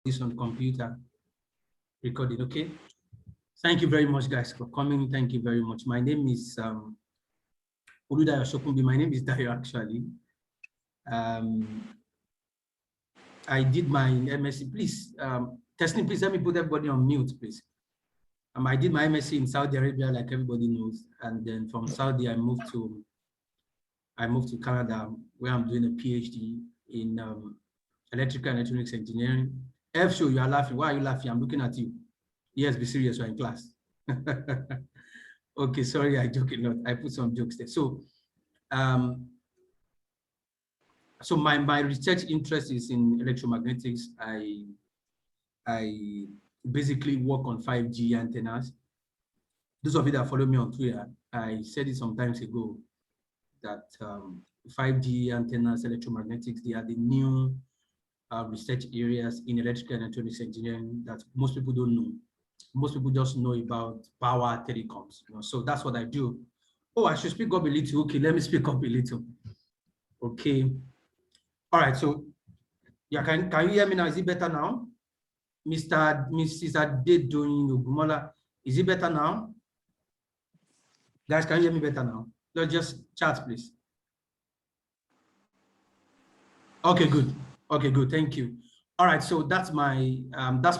this on computer recording. Okay, thank you very much, guys, for coming. Thank you very much. My name is Oludayo Shokunbi. My name is Dayo, actually. I did my MSc. Please, Testing, please let me put everybody on mute, please. I did my MSc in Saudi Arabia, like everybody knows, and then from Saudi I moved to Canada, where I'm doing a PhD in electrical and electronics engineering. F show, you are laughing. Why are you laughing? I'm looking at you. Yes, be serious. You're in class. Okay, sorry, I joke a lot. I put some jokes there. So, my research interest is in electromagnetics. I basically work on 5G antennas. Those of you that follow me on Twitter, I said it some times ago that 5G antennas, electromagnetics, they are the new research areas in electrical and electronics engineering that most people don't know. Most people just know about power telecoms. So that's what I do. Oh, I should speak up a little. Okay, let me speak up a little. Okay. All right. So, yeah, can you hear me now? Is it better now? Mrs. Adedoyin Ogumola, is it better now? Guys, can you hear me better now? Let's just chat, please. Okay, good. Okay, good. Thank you. All right. So that's my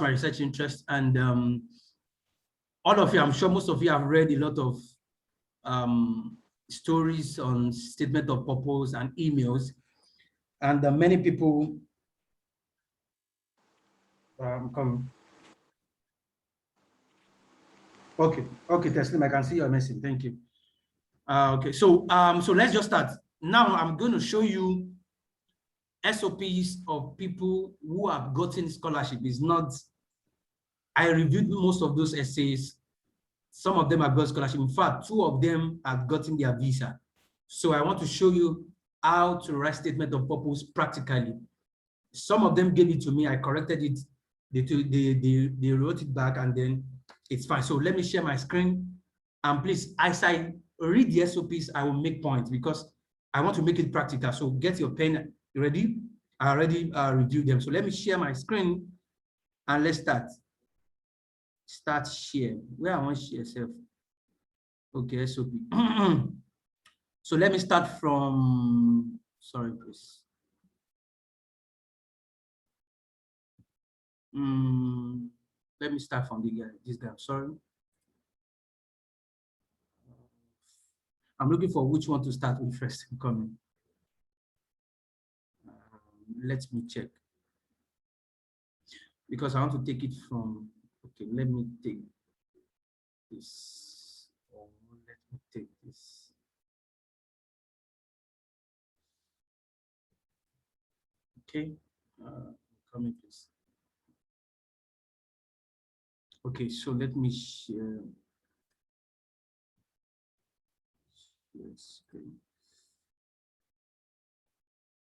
research interest, and all of you, I'm sure most of you have read a lot of stories on statement of purpose and emails, and many people come. Okay, Teslim, I can see your message. Thank you. Okay, so let's just start. Now I'm going to show you SOPs of people who have gotten scholarship. It's not, I reviewed most of those essays. Some of them have got scholarship. In fact, 2 of them have gotten their visa. So I want to show you how to write statement of purpose practically. Some of them gave it to me. I corrected it. They wrote it back, and then it's fine. So let me share my screen. And please, as I read the SOPs, I will make points because I want to make it practical. So get your pen ready. I already reviewed them. So let me share my screen and let's start. Start share. Where I want to share yourself. Okay, SOP. So let me start from, sorry, please. Let me start from this guy. Sorry. I'm looking for which one to start with first. Coming. Let me check. Because I want to take it from, okay, let me take this. Or let me take this. Okay. Coming, please. Okay, so let me share.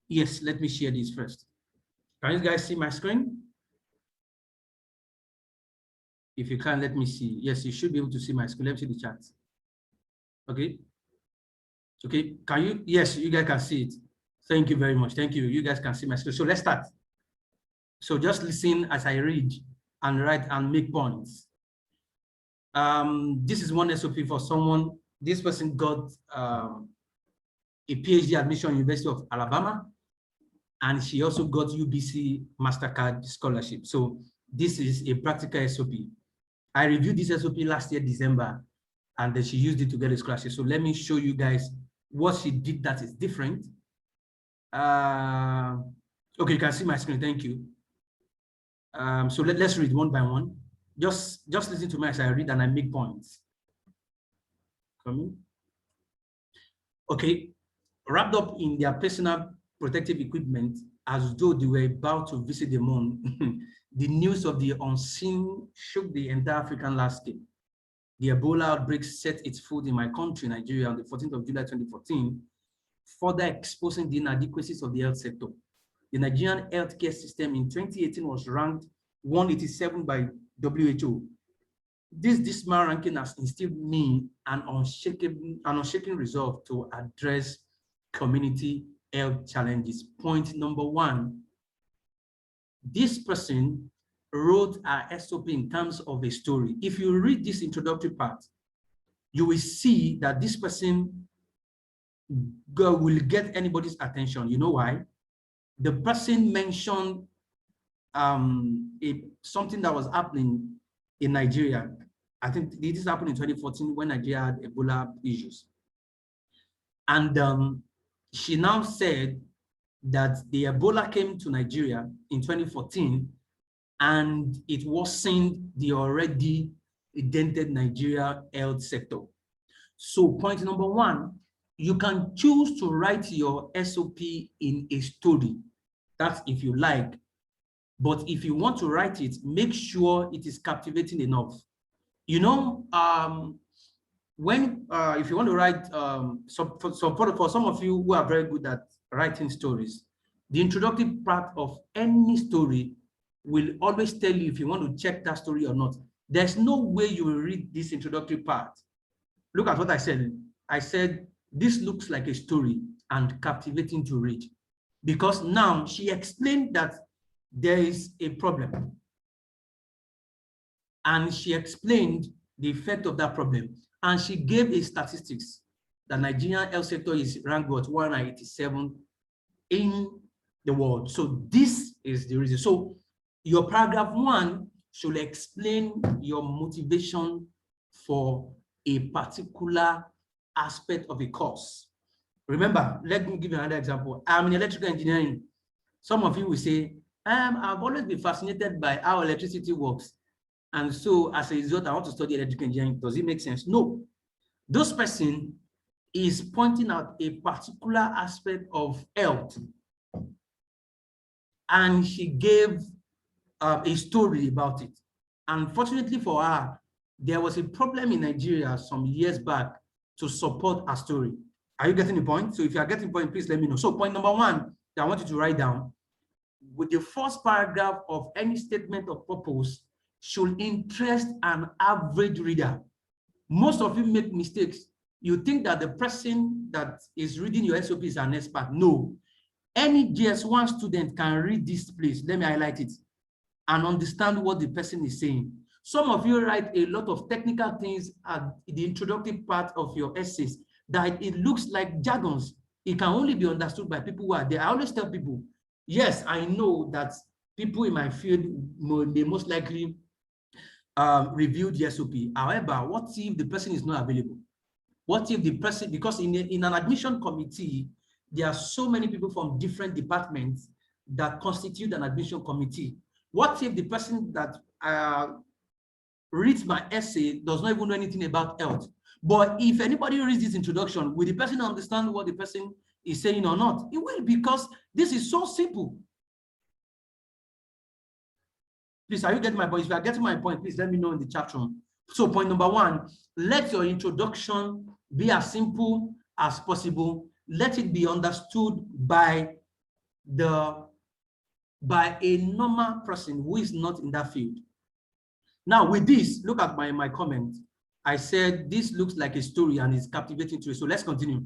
Yes, let me share this first. Can you guys see my screen? If you can, let me see. Yes, you should be able to see my screen. Let me see the chat. Okay. Okay, can you? Yes, you guys can see it. Thank you very much. Thank you. You guys can see my screen. So let's start. So just listen as I read and write and make points. This is one SOP for someone. This person got a PhD admission at University of Alabama, and she also got UBC MasterCard scholarship. So this is a practical SOP. I reviewed this SOP last year, December, and then she used it to get a scholarship. So let me show you guys what she did that is different. Okay, you can see my screen. Thank you. So let's read one by one. Just listen to me as I read and I make points. Coming. Okay, wrapped up in their personal protective equipment as though they were about to visit the moon, the news of the unseen shook the entire African landscape. The Ebola outbreak set its foot in my country, Nigeria, on the 14th of July 2014, further exposing the inadequacies of the health sector. The Nigerian healthcare system in 2018 was ranked 187 by WHO. This dismal ranking has instilled me an unshaken resolve to address community health challenges. Point number 1, this person wrote our SOP in terms of a story. If you read this introductory part, you will see that this person will get anybody's attention. You know why? The person mentioned something that was happening in Nigeria. I think this happened in 2014 when Nigeria had Ebola issues. And she now said that the Ebola came to Nigeria in 2014 and it worsened the already dented Nigeria health sector. So point number one, you can choose to write your SOP in a story. That's if you like. But if you want to write it, make sure it is captivating enough. You know, if you want to write, for some of you who are very good at writing stories, the introductory part of any story will always tell you if you want to check that story or not. There's no way you will read this introductory part. Look at what I said. I said, this looks like a story and captivating to read. Because now she explained that there is a problem. And she explained the effect of that problem. And she gave a statistics. The Nigerian health sector is ranked at 187 in the world. So this is the reason. So your paragraph 1 should explain your motivation for a particular aspect of a course. Remember, let me give you another example. I'm in electrical engineering. Some of you will say, I've always been fascinated by how electricity works. And so as a result, I want to study electrical engineering. Does it make sense? No. This person is pointing out a particular aspect of health. And she gave a story about it. Unfortunately for her, there was a problem in Nigeria some years back to support her story. Are you getting the point? So if you are getting the point, please let me know. So point number 1 that I want you to write down, with the first paragraph of any statement of purpose should interest an average reader. Most of you make mistakes. You think that the person that is reading your SOP is an expert. No. Any GS1 student can read this place. Let me highlight it and understand what the person is saying. Some of you write a lot of technical things at the introductory part of your essays that it looks like jargons. It can only be understood by people who are there. I always tell people, yes, I know that people in my field may most likely review the SOP. However, what if the person is not available? What if the person, because in an admission committee, there are so many people from different departments that constitute an admission committee. What if the person that reads my essay does not even know anything about health? But if anybody reads this introduction, will the person understand what the person is saying or not? It will, because this is so simple. Please, are you getting my point? If you are getting my point, please let me know in the chat room. So point number 1, let your introduction be as simple as possible. Let it be understood by a normal person who is not in that field. Now with this, look at my comment. I said this looks like a story and is captivating to it. So let's continue.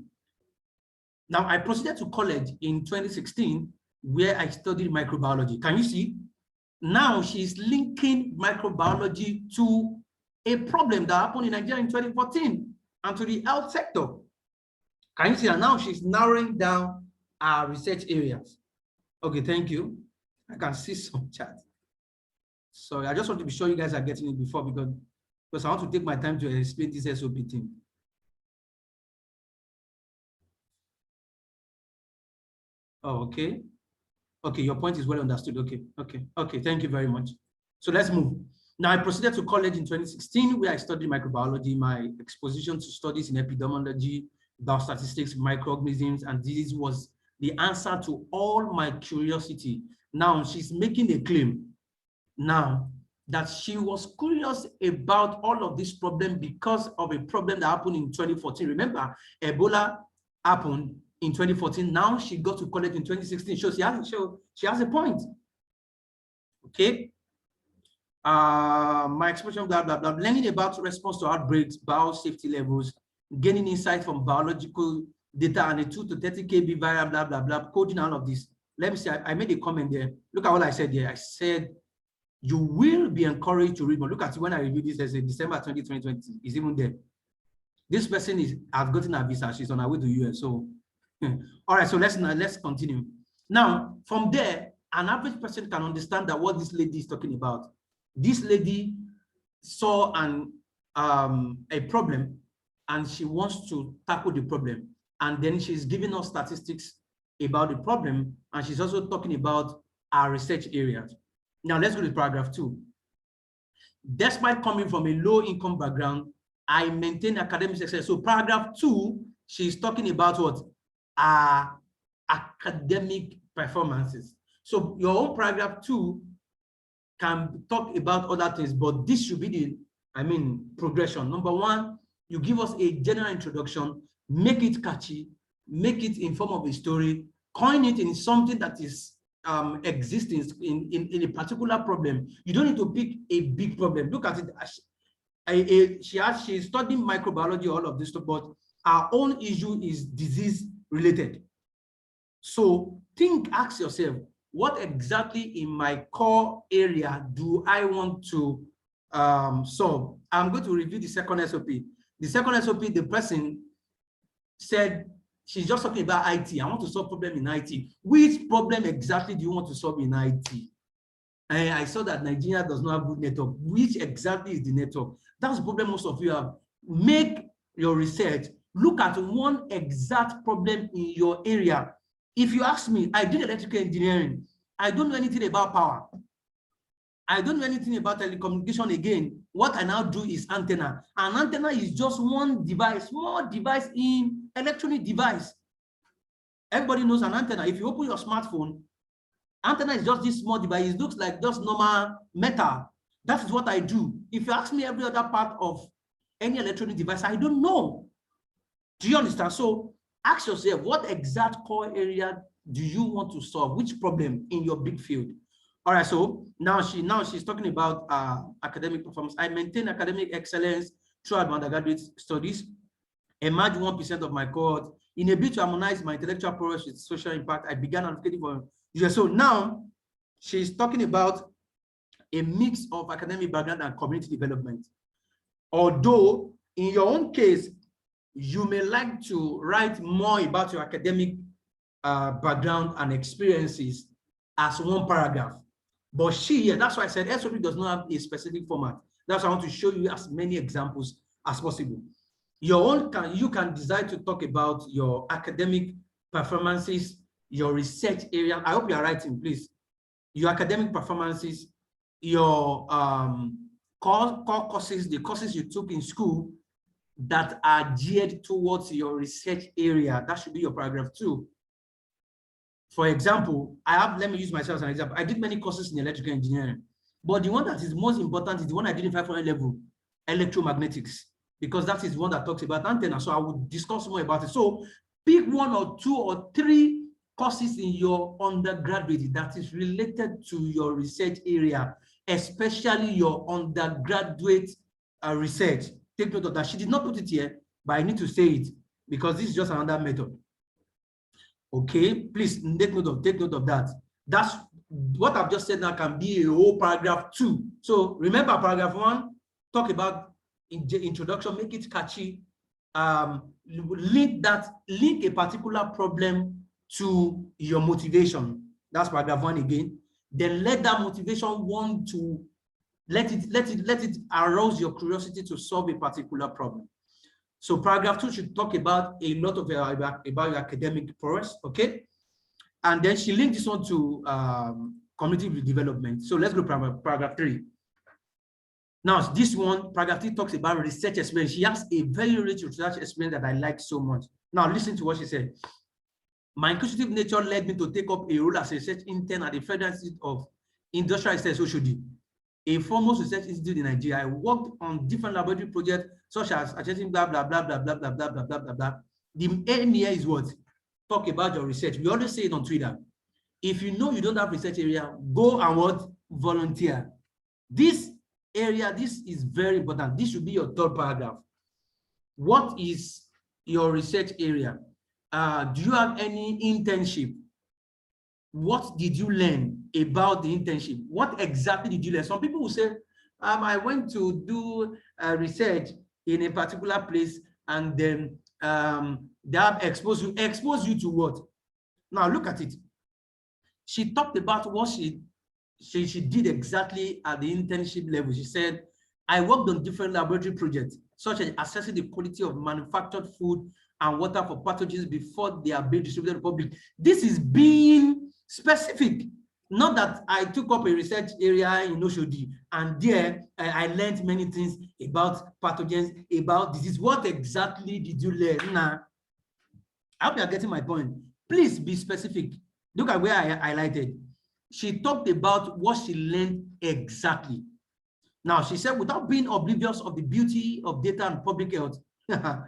Now I proceeded to college in 2016 where I studied microbiology. Can you see? Now she's linking microbiology to a problem that happened in Nigeria in 2014 and to the health sector. Can you see that now she's narrowing down our research areas? Okay, thank you. I can see some chat. Sorry, I just want to be sure you guys are getting it before because I want to take my time to explain this SOP thing. Oh, okay. Okay, your point is well understood. Okay, thank you very much. So let's move. Now, I proceeded to college in 2016, where I studied microbiology. My exposition to studies in epidemiology, biostatistics, microorganisms, and this was the answer to all my curiosity. Now, she's making a claim now that she was curious about all of this problem because of a problem that happened in 2014. Remember, Ebola happened in 2014. Now she got to college in 2016. So she has a point. Okay. My expression, blah, blah, blah, learning about response to outbreaks, biosafety levels, gaining insight from biological data and a 2 to 30 kb variable, blah, blah, blah, coding all of this. Let me see, I made a comment there. Look at what I said here. I said, You will be encouraged to read more. Look at it when I review this, there's a December 2020, is even there. This person has gotten a visa, she's on her way to US. So, all right, so let's continue. Now, from there, an average person can understand that what this lady is talking about. This lady saw a problem and she wants to tackle the problem. And then she's giving us statistics about the problem, and she's also talking about our research areas. Now let's go to paragraph 2. Despite coming from a low-income background, I maintain academic success. So paragraph 2, she's talking about what? Academic performances. So your own paragraph 2 can talk about other things, but this should be the, progression. Number 1, you give us a general introduction, make it catchy, make it in form of a story, coin it in something that is existing in a particular problem. You don't need to pick a big problem. Look at it. She's studying microbiology, all of this stuff, but our own issue is disease related. So ask yourself, what exactly in my core area do I want to solve? I'm going to review the second SOP. The second SOP, the person said, she's just talking about IT. I want to solve problem in IT. Which problem exactly do you want to solve in IT? And I saw that Nigeria does not have good network. Which exactly is the network? That's the problem most of you have. Make your research. Look at one exact problem in your area. If you ask me, I did electrical engineering. I don't know anything about power. I don't know anything about telecommunication again. What I now do is antenna. An antenna is just one device, small device in electronic device. Everybody knows an antenna. If you open your smartphone, antenna is just this small device. It looks like just normal metal. That is what I do. If you ask me every other part of any electronic device, I don't know. Do you understand? So ask yourself, what exact core area do you want to solve? Which problem in your big field? All right, so now she's talking about academic performance. I maintain academic excellence throughout my undergraduate studies. Emerged 1% of my cohort. In a bid to harmonize my intellectual progress with social impact, I began advocating for users. So now she's talking about a mix of academic background and community development. Although in your own case, you may like to write more about your academic background and experiences as one paragraph. But that's why I said SOP does not have a specific format. That's why I want to show you as many examples as possible. You can decide to talk about your academic performances, your research area. I hope you are writing, please. Your academic performances, your core courses, the courses you took in school that are geared towards your research area. That should be your paragraph 2. For example, let me use myself as an example. I did many courses in electrical engineering, but the one that is most important is the one I did in 500 level, electromagnetics, because that is one that talks about antenna. So I will discuss more about it. So pick 1 or 2 or 3 courses in your undergraduate that is related to your research area, especially your undergraduate research. Take note of that. She did not put it here, but I need to say it because this is just another method. Okay, please take note of that. That's what I've just said now can be a whole paragraph 2. So remember paragraph 1, talk about introduction, make it catchy, link a particular problem to your motivation. That's paragraph 1 again. Then let that motivation want to let it arouse your curiosity to solve a particular problem. So paragraph 2 should talk about a lot of about your academic progress, okay? And then she linked this one to community development. So let's go to paragraph 3. Now this one, paragraph 3 talks about research experience. She has a very rich research experience that I like so much. Now listen to what she said. My inquisitive nature led me to take up a role as a research intern at the Federal Institute of Industrial Research, Oshodi, a foremost research institute in Nigeria. I worked on different laboratory projects such as achieving blah blah blah blah blah blah blah blah blah blah blah. The aim here is what? Talk about your research. We always say it on Twitter. If you know you don't have research area, go and what? Volunteer. This area, this is very important. This should be your 3rd paragraph. What is your research area? Do you have any internship? what did you learn about the internship? What exactly did you learn? Some people will say, I went to do research in a particular place, and then they have exposed you to what? Now look at it. She talked about what she did exactly at the internship level. She said, I worked on different laboratory projects, such as assessing the quality of manufactured food and water for pathogens before they are being distributed to the public. This is being specific. Not that I took up a research area in Oshodi and there I learned many things about pathogens, about disease. What exactly did you learn? Now, I hope you are getting my point. Please be specific. Look at where I highlighted. She talked about what she learned exactly. Now, she said, without being oblivious of the beauty of data and public health, now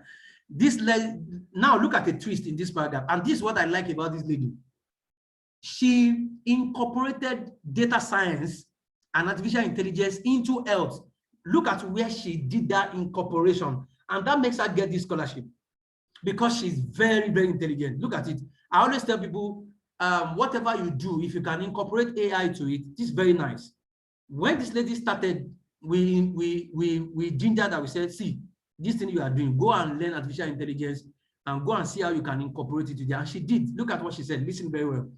look at the twist in this paragraph. And this is what I like about this lady. She incorporated data science and artificial intelligence into health. Look at where she did that incorporation. And that makes her get this scholarship because she's very, very intelligent. Look at it. I always tell people, whatever you do, if you can incorporate AI to it, it's very nice. When this lady started, we gingered that. We said, see, this thing you are doing, go and learn artificial intelligence and go and see how you can incorporate it today. And she did. Look at what she said. Listen very well.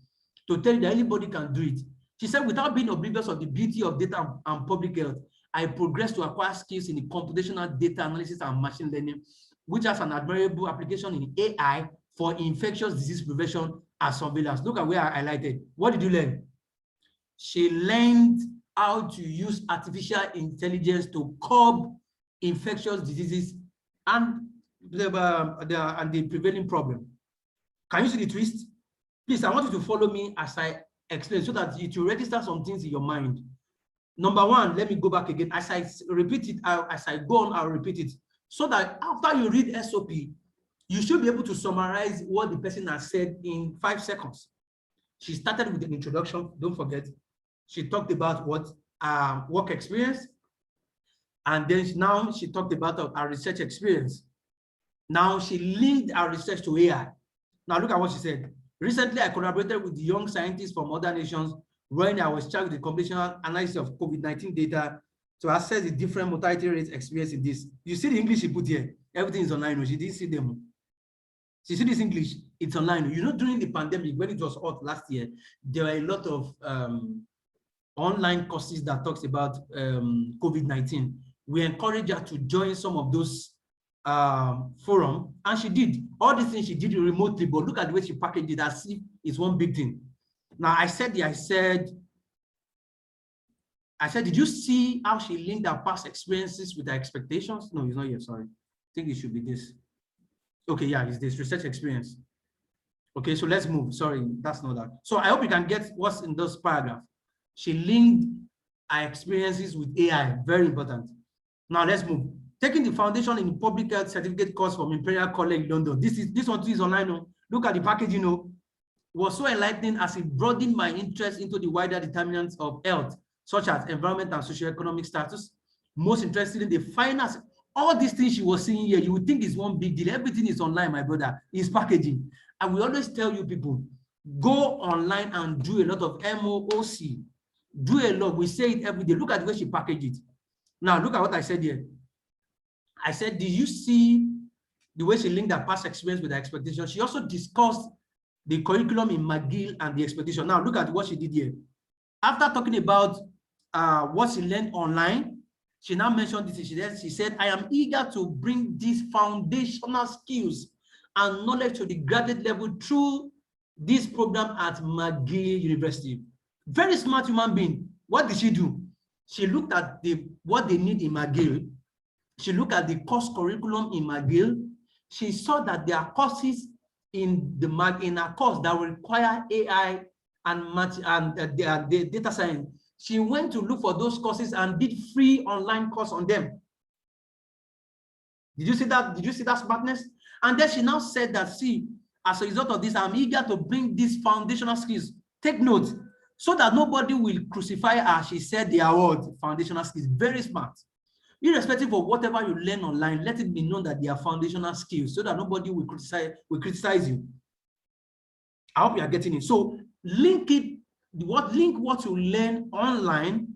To tell you that anybody can do it. She said, without being oblivious of the beauty of data and public health, I progressed to acquire skills in the computational data analysis and machine learning, which has an admirable application in AI for infectious disease prevention and surveillance. Look at where I highlighted. What did you learn? She learned how to use artificial intelligence to curb infectious diseases and the prevailing problem. Can you see the twist? Please, I want you to follow me as I explain so that it will register some things in your mind. Number one, let me go back again. As I repeat it, as I go on, I'll repeat it. So that after you read SOP, you should be able to summarize what the person has said in 5 seconds. She started with an introduction, don't forget. She talked about what work experience. And then now she talked about our research experience. Now she linked our research to AI. Now look at what she said. Recently, I collaborated with young scientists from other nations when I was charged with the computational analysis of COVID-19 data to assess the different mortality rates experienced in this. You see the English she put here. Everything is online. She didn't see them. She see this English. It's online. You know, during the pandemic, when it was hot last year, there were a lot of online courses that talks about COVID-19. We encourage her to join some of those forum, and she did. All these things she did remotely, but look at the way she packaged it as if it's one big thing. Now I said, did you see how she linked her past experiences with her expectations? No, it's not here, sorry. I think it should be this. Okay, yeah, it's this research experience. Okay, so let's move. Sorry, that's not that. So I hope you can get what's in this paragraph. She linked her experiences with AI, very important. Now let's move. Taking the foundation in public health certificate course from Imperial College London. This one is online. No? Look at the package, you know. It was so enlightening as it broadened my interest into the wider determinants of health, such as environment and socioeconomic status. Most interested in the finance. All these things she was seeing here, you would think is one big deal. Everything is online, my brother. It's packaging. And we always tell you people, go online and do a lot of MOOC. Do a lot. We say it every day. Look at the way she packaged it. Now, look at what I said here. I said, did you see the way she linked her past experience with her expectation? She also discussed the curriculum in McGill and the expectation. Now, look at what she did here. After talking about what she learned online, she now mentioned this. She said, I am eager to bring these foundational skills and knowledge to the graduate level through this program at McGill University. Very smart human being. What did she do? She looked at what they need in McGill. She looked at the course curriculum in McGill. She saw that there are courses in a course that will require AI and the data science. She went to look for those courses and did free online course on them. Did you see that? Did you see that smartness? And then she now said that, see, as a result of this, I'm eager to bring these foundational skills. Take note, so that nobody will crucify her. She said the award, foundational skills, very smart. Irrespective of whatever you learn online, let it be known that they are foundational skills so that nobody will criticize you. I hope you are getting it. So link what you learn online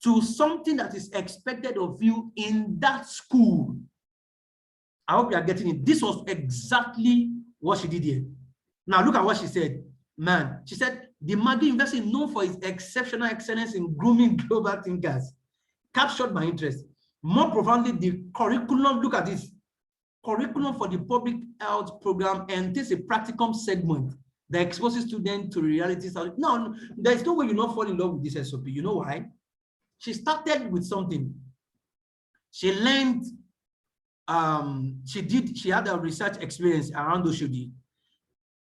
to something that is expected of you in that school. I hope you are getting it. This was exactly what she did here. Now look at what she said. Man, she said, the McGill University is known for its exceptional excellence in grooming global thinkers. Captured my interest. More profoundly, the curriculum, look at this. Curriculum for the public health program entails a practicum segment that exposes students to realities. No, there's no way you not fall in love with this SOP. You know why? She started with something. She learned, she had a research experience around Oshodi.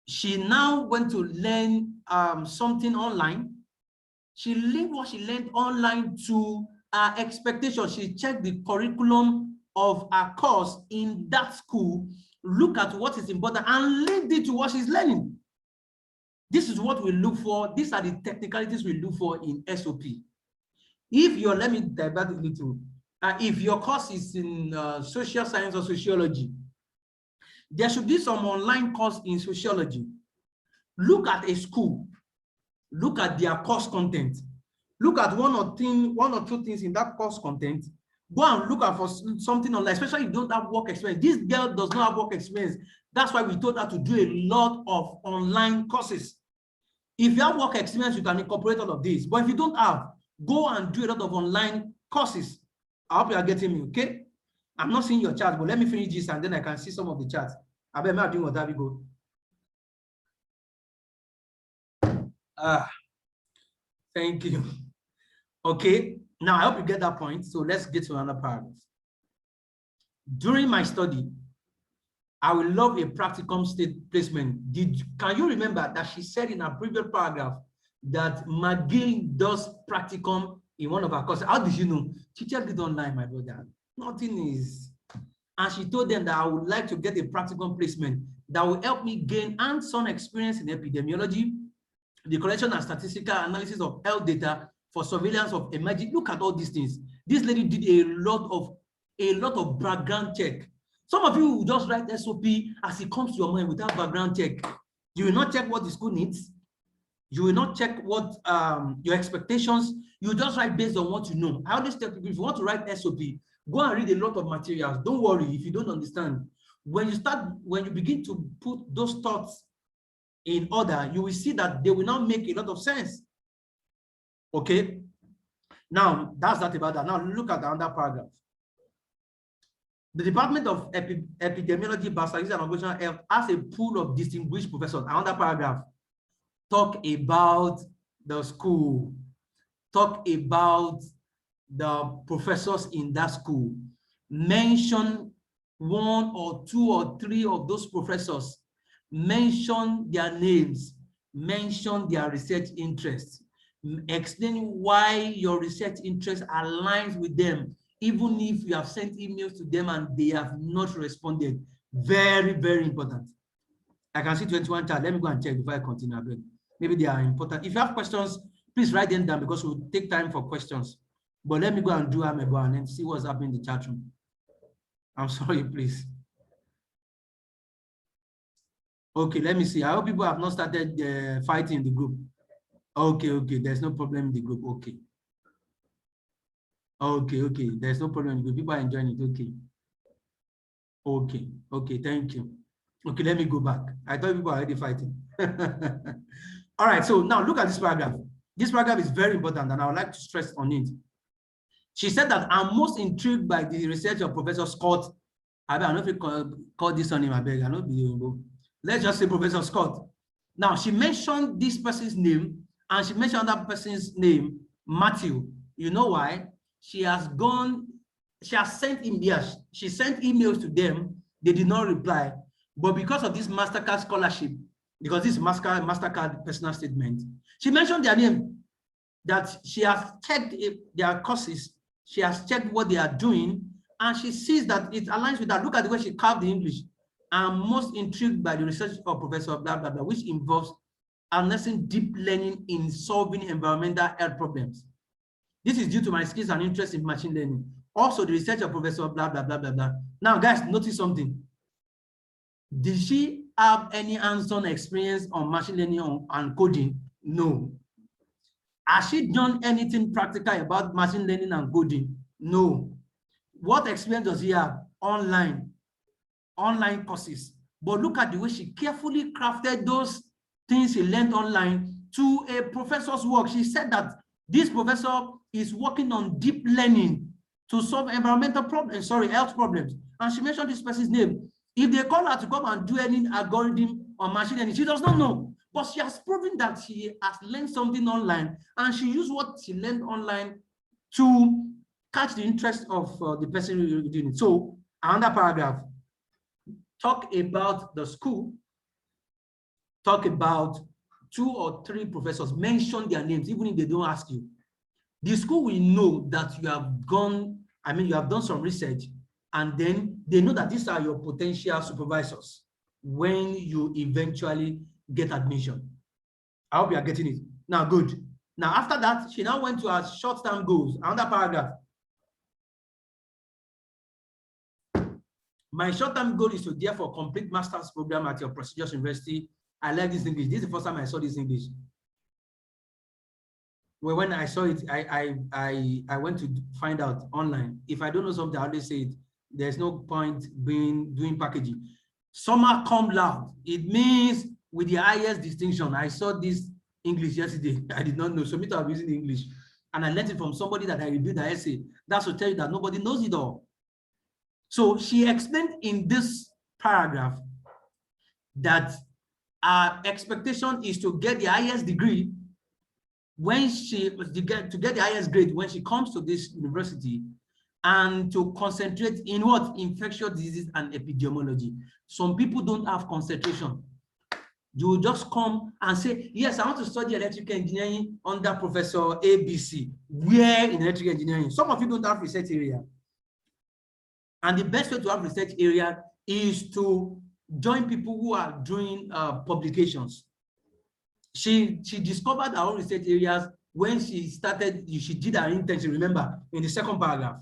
She now went to learn something online. She linked what she learned online to her expectations. She checked the curriculum of her course in that school, look at what is important, and linked it to what she's learning. This is what we look for. These are the technicalities we look for in SOP. If you're, let me divert a little. If your course is in social science or sociology, there should be some online course in sociology. Look at a school. Look at their course content. Look at one or two things in that course content. Go and look out for something online, especially if you don't have work experience. This girl does not have work experience. That's why we told her to do a lot of online courses. If you have work experience, you can incorporate all of this. But if you don't have, go and do a lot of online courses. I hope you are getting me, okay? I'm not seeing your chat, but let me finish this and then I can see some of the chats. I bet I'm doing what we go. Thank you. Okay, now I hope you get that point. So let's get to another paragraph. During my study, I will love a practicum state placement. Can you remember that she said in her previous paragraph that McGill does practicum in one of her courses? How did you know? She checked it online, my brother. Nothing is. And she told them that I would like to get a practicum placement that will help me gain hands-on experience in epidemiology, the collection and statistical analysis of health data for surveillance of emerging. Look at all these things. This lady did a lot of background check. Some of you will just write SOP as it comes to your mind without background check. You will not check what the school needs. You will not check what your expectations. You just write based on what you know. I always tell people, if you want to write SOP, go and read a lot of materials. Don't worry if you don't understand. When you begin to put those thoughts in order, you will see that they will now make a lot of sense. Okay. Now that's not about that. Now look at the other paragraph. The Department of Epidemiology, Biostatistics and Occupational Health has a pool of distinguished professors. Another paragraph. Talk about the school. Talk about the professors in that school. Mention one or two or three of those professors. Mention their names. Mention their research interests. Explain why your research interest aligns with them, even if you have sent emails to them and they have not responded. Very, very important. I can see 21 chat. Let me go and check before I continue. Maybe they are important. If you have questions, please write them down because we'll take time for questions. But let me go and do Amebo and then see what's happening in the chat room. I'm sorry, please. Okay, let me see. I hope people have not started fighting in the group. Okay, there's no problem in the group. Okay, there's no problem in the group. People are enjoying it. Okay, thank you. Okay, let me go back. I thought people are already fighting. All right, so now look at this paragraph. This paragraph is very important and I would like to stress on it. She said that I'm most intrigued by the research of Professor Scott. I don't know if you call this on him, I beg. I know. Let's just say Professor Scott. Now, she mentioned this person's name and she mentioned that person's name, Matthew. You know why? She has sent him, yes, she sent emails to them. They did not reply. But because of this MasterCard scholarship, because this MasterCard personal statement, she mentioned their name, that she has checked their courses, she has checked what they are doing, and she sees that it aligns with that. Look at the way she carved the English. I'm most intrigued by the research of Professor blah, blah, blah, which involves harnessing deep learning in solving environmental health problems. This is due to my skills and interest in machine learning. Also, the research of Professor blah, blah, blah, blah, blah. Now, guys, notice something. Did she have any hands-on experience on machine learning and coding? No. Has she done anything practical about machine learning and coding? No. What experience does he have? Online courses. But look at the way she carefully crafted those things she learned online to a professor's work. She said that this professor is working on deep learning to solve environmental problems, health problems. And she mentioned this person's name. If they call her to come and do any algorithm on machine learning, she does not know. But she has proven that she has learned something online, and she used what she learned online to catch the interest of the person doing it. So another paragraph, talk about the school, talk about 2 or 3 professors, mention their names, even if they don't ask you. The school will know that you have gone, you have done some research, and then they know that these are your potential supervisors when you eventually get admission. I hope you are getting it. Now, good. Now, after that, she now went to her short-term goals. Another paragraph. My short-term goal is to therefore complete master's program at your prestigious university. I like this English. This is the first time I saw this English. Well, when I saw it, I went to find out online. If I don't know something, I always say it. There's no point doing packaging. Summa cum laude. It means with the highest distinction. I saw this English yesterday. I did not know. So me too, I'm using English. And I learned it from somebody that I reviewed the essay. That's to tell you that nobody knows it all. So she explained in this paragraph that our expectation is to get the highest degree when to get the highest grade when she comes to this university, and to concentrate in what? Infectious diseases and epidemiology. Some people don't have concentration. You will just come and say, yes, I want to study electrical engineering under Professor ABC. Where in electrical engineering? Some of you don't have research area. And the best way to have research area is to join people who are doing publications. She discovered her own research areas when she did her internship, remember, in the second paragraph.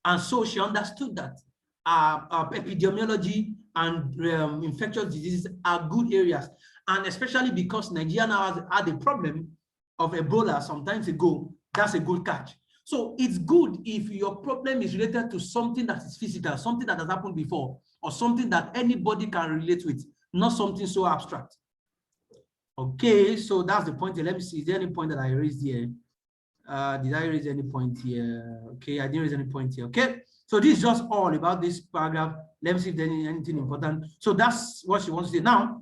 And so she understood that epidemiology and infectious diseases are good areas. And especially because Nigeria now has had a problem of Ebola some time ago, that's a good catch. So it's good if your problem is related to something that is physical, something that has happened before, or something that anybody can relate with, not something so abstract. Okay, so that's the point here. Let me see, is there any point that I raised here? Did I raise any point here? Okay, I didn't raise any point here. Okay, so this is just all about this paragraph. Let me see if there's anything important. So that's what she wants to say. Now,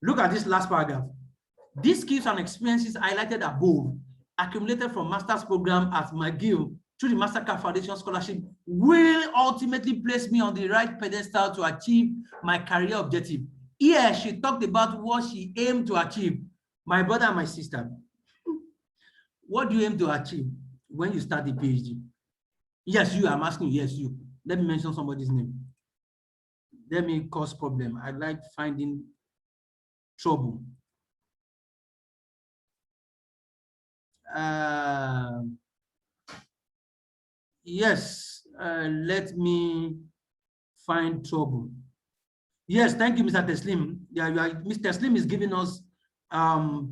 look at this last paragraph. These skills and experiences highlighted above, accumulated from master's program at McGill through the Mastercard Foundation Scholarship, will ultimately place me on the right pedestal to achieve my career objective. Here, she talked about what she aimed to achieve. My brother and my sister, what do you aim to achieve when you start the PhD? Yes, you, I'm asking you, yes, you. Let me mention somebody's name. Let me cause problem. I like finding trouble. Yes, let me find trouble. Yes, thank you, Mr. Teslim. Yeah, Mr. Teslim is giving us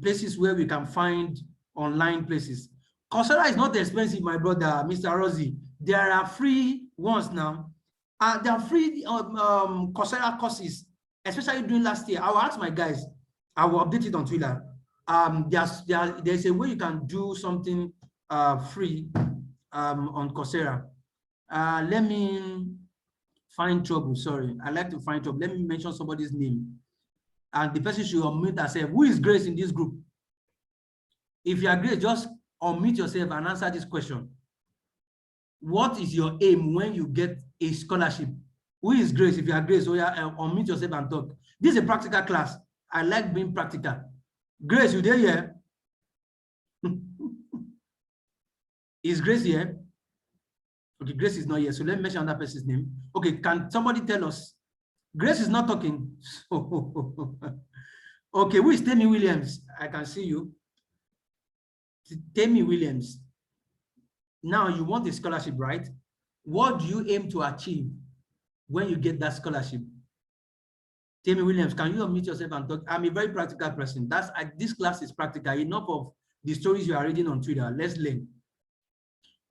places where we can find online places. Coursera is not expensive, my brother, Mr. Rosie. There are free ones now. There are free Coursera courses, especially during last year. I will ask my guys. I will update it on Twitter. There's a way you can do something free on Coursera. Let me find trouble. Sorry, I like to find trouble. Let me mention somebody's name. And the person should unmute herself. Who is Grace in this group? If you are Grace, just unmute yourself and answer this question. What is your aim when you get a scholarship? Who is Grace? If you are Grace, so yeah, unmute yourself and talk. This is a practical class. I like being practical. Grace, you there here? Is Grace here? Okay, Grace is not here. So let me mention another person's name. Okay, can somebody tell us? Grace is not talking. Okay, who is Tammy Williams? I can see you. Tammy Williams. Now you want a scholarship, right? What do you aim to achieve when you get that scholarship? Tammy Williams, can you unmute yourself and talk? I'm a very practical person. This class is practical. Enough of the stories you are reading on Twitter. Let's learn.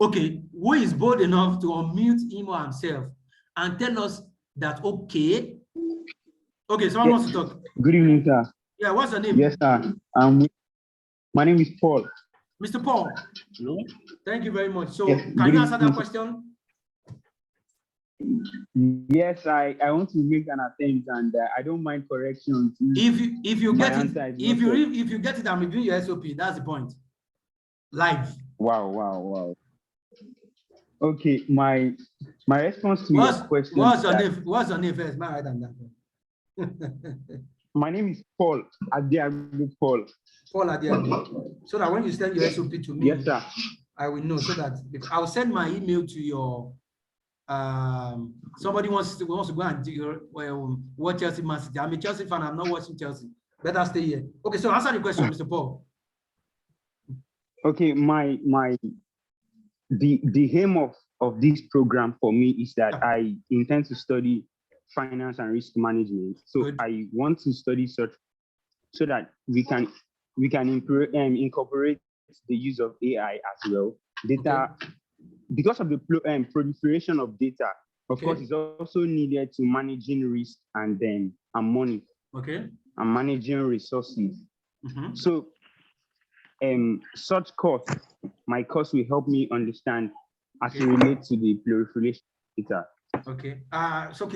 Okay, who is bold enough to unmute him or himself and tell us that, okay, someone wants to talk. Good evening, sir. Yeah, what's your name? Yes, sir. My name is Paul. Mr. Paul. Hello? Thank you very much. So, yes, can you answer that question? Yes, I want to make an attempt, and I don't mind corrections. If you get it, if you get it, I'm reviewing your SOP. That's the point. Live. Wow. Okay, my response to your question. What's your name? What's your name first? My right hand. My name is Paul Adiago Paul. Paul Adiago. So that when you send your SOP to me, yes, sir, I will know. So that I'll send my email to your. Somebody wants to go and do your watch Chelsea Man City. I'm a Chelsea fan. I'm not watching Chelsea. Better stay here. Okay, so answer the question, Mr. Paul. Okay, the aim of this program for me is that I intend to study finance and risk management. So good. I want to study such so that we can incorporate the use of AI as well. Data, okay. Because of the proliferation of data, of course, it's also needed to managing risk and money. Okay. And managing resources. So such course, my course will help me understand as it relates to the proliferation of data. Okay. So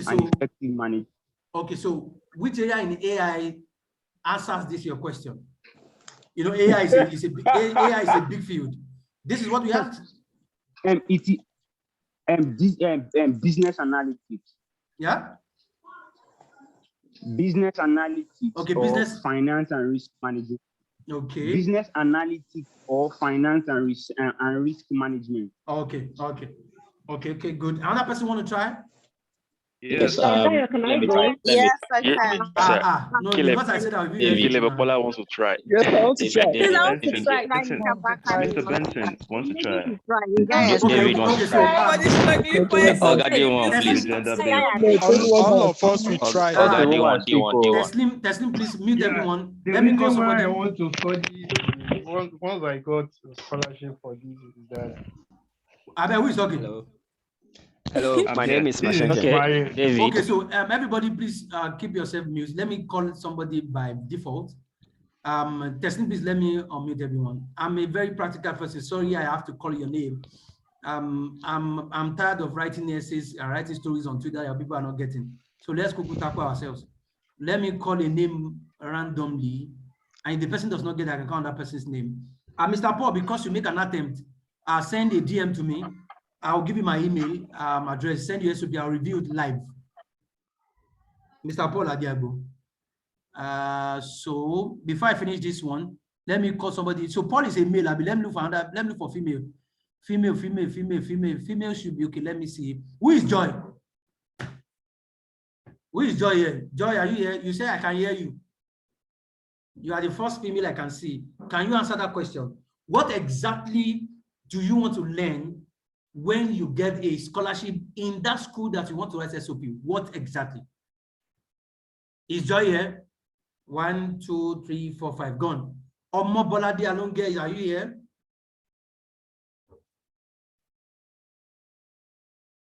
which area in AI answers this your question? You know, AI is a big field. This is what we asked. Business analytics. Yeah. Business analytics. Okay. Business finance and risk management. Okay. Business analytics or finance and risk management. Okay. Good. Another person want to try? Yes. Can I go? Yes, I can. No, because I said I'll be Paula wants to try. Yes, I want to try. Mr. Benson wants to try. Yes. Okay, All of us will try. Teslim, please mute everyone. Let me call somebody. I want to study. Once I got a scholarship for this, is that. Who is talking? Hello, my name is Mashenke. David. Okay, so everybody, please keep yourself muted. Let me call somebody by default. Testing, please let me unmute everyone. I'm a very practical person. Sorry, I have to call your name. I'm tired of writing essays and writing stories on Twitter that people are not getting. So let's tackle ourselves. Let me call a name randomly, and if the person does not get, I can count that person's name. Mr. Paul, because you make an attempt, send a DM to me. I'll give you my email address, send you SOP, I'll review it live. Mr. Paul Adiago. So before I finish this one, let me call somebody. So Paul is a male. Let me look for another, let me look for female. Female should be okay. Let me see. Who is Joy? Who is Joy here? Joy, are you here? You say I can hear you. You are the first female I can see. Can you answer that question? What exactly do you want to learn when you get a scholarship in that school that you want to write SOP? What exactly? Is Joy here? 1, 2, 3, 4, 5. Gone. Omo Bolade Alonge, are you here?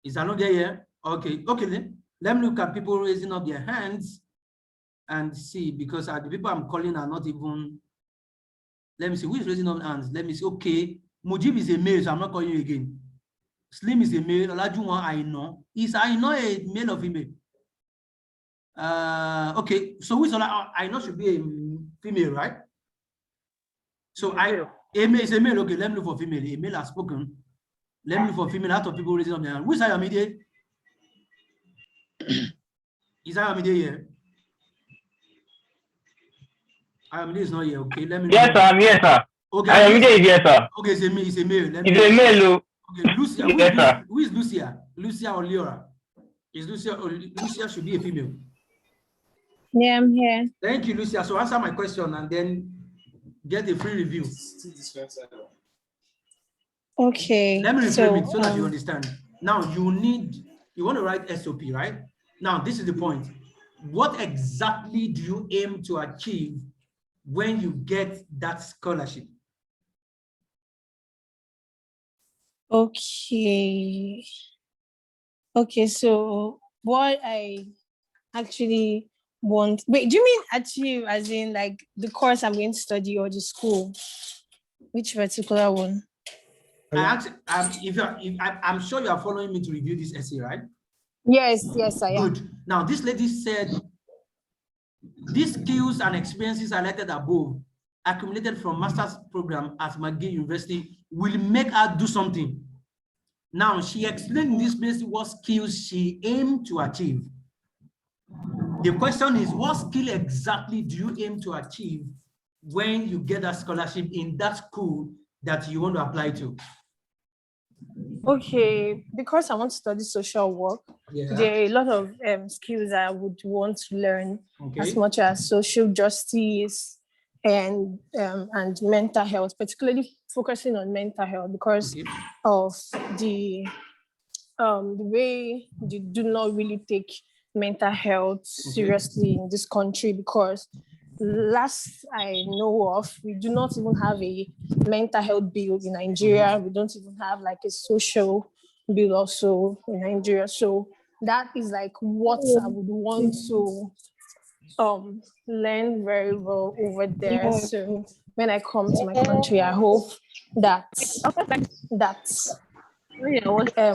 Is Alonge here? Okay, then. Let me look at people raising up their hands and see, because the people I'm calling are not even. Let me see, who is raising up hands? Let me see. Okay, Mujib is a male, so I'm not calling you again. Slim is a male. Olajuwon I know. Is I know a male or female? Okay, so who is I know should be a female, right? So a male is a male. Okay, let me look for female. A male has spoken. Let me look for female. Out of people raising up their hand. Who is Ayomide? Is Ayomide here? Ayomide is not here. Okay, let me. Yes, sir. Yes, sir. Okay, Ayomide is here, sir. Okay, it's a male. It's a male. It's a male. Okay, Lucia. Yes, who is Lucia? Lucia or Leora? Is Lucia? Lucia should be a female. Yeah, I'm here. Thank you, Lucia. So answer my question and then get a free review. Okay. Let me reframe it so that you understand. Now you want to write SOP, right? Now this is the point. what exactly do you aim to achieve when you get that scholarship? Okay. Okay, so what I actually want, wait, do you mean achieve as in like the course I'm going to study or the school? Which particular one? I'm sure you are following me to review this essay, right? Yes, I am. Good. Now, this lady said, these skills and experiences highlighted above, accumulated from master's program at McGill University, will make her do something. Now, she explained in this place what skills she aimed to achieve. The question is, what skill exactly do you aim to achieve when you get that scholarship in that school that you want to apply to? Okay, because I want to study social work, there are a lot of skills I would want to learn, as much as social justice and mental health, particularly focusing on mental health because of the way they do not really take mental health seriously in this country, because last I know of, we do not even have a mental health bill in Nigeria. We don't even have like a social bill also in Nigeria. So that is like what I would want to learn very well over there. So when I come to my country, I hope that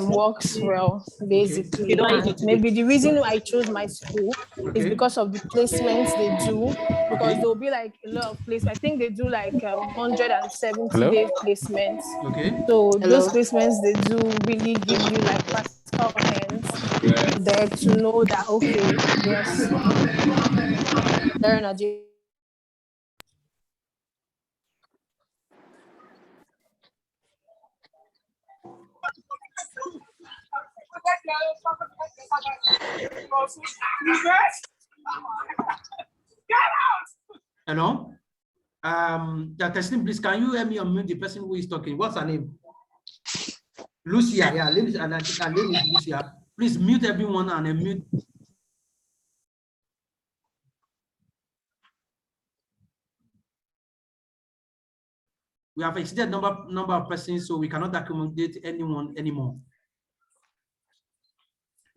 works well, basically. And maybe the reason I chose my school is because of the placements they do, because there'll be like a lot of placements. I think they do like 170-day placements. So those placements they do really give you like practical hands there to know that, okay, yes, they're in Nigeria. Hello? Testing, please, can you help me unmute the person who is talking? What's her name? Lucia, yeah, her name is Lucia. Please mute everyone and unmute. We have exceeded number of persons, so we cannot accommodate anyone anymore.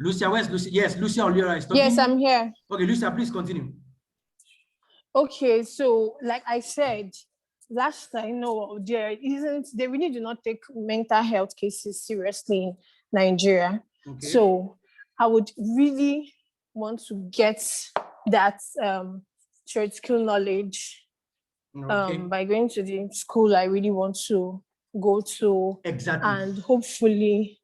Lucia, where's Lucia? Yes, Lucia Oliora is talking. Yes, I'm here. Okay, Lucia, please continue. Okay, so like I said, last I know, they really do not take mental health cases seriously in Nigeria. So I would really want to get that theoretical knowledge by going to the school I really want to go to. And hopefully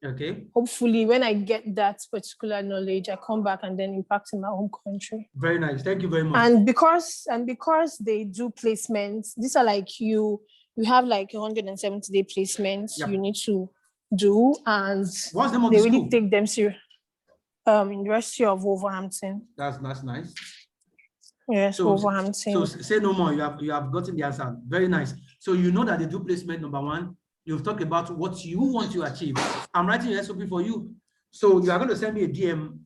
when I get that particular knowledge, I come back and then impact in my home country. Very nice. Thank you very much. And because they do placements, these are like you have like 170-day placements you need to do, and what's the name of they the really school? take them serious. University of Wolverhampton. That's nice. Yes, so, Wolverhampton. So say no more. You have gotten the answer. Very nice. So you know that they do placement number one. You've talked about what you want to achieve. I'm writing your SOP for you. So you are going to send me a DM.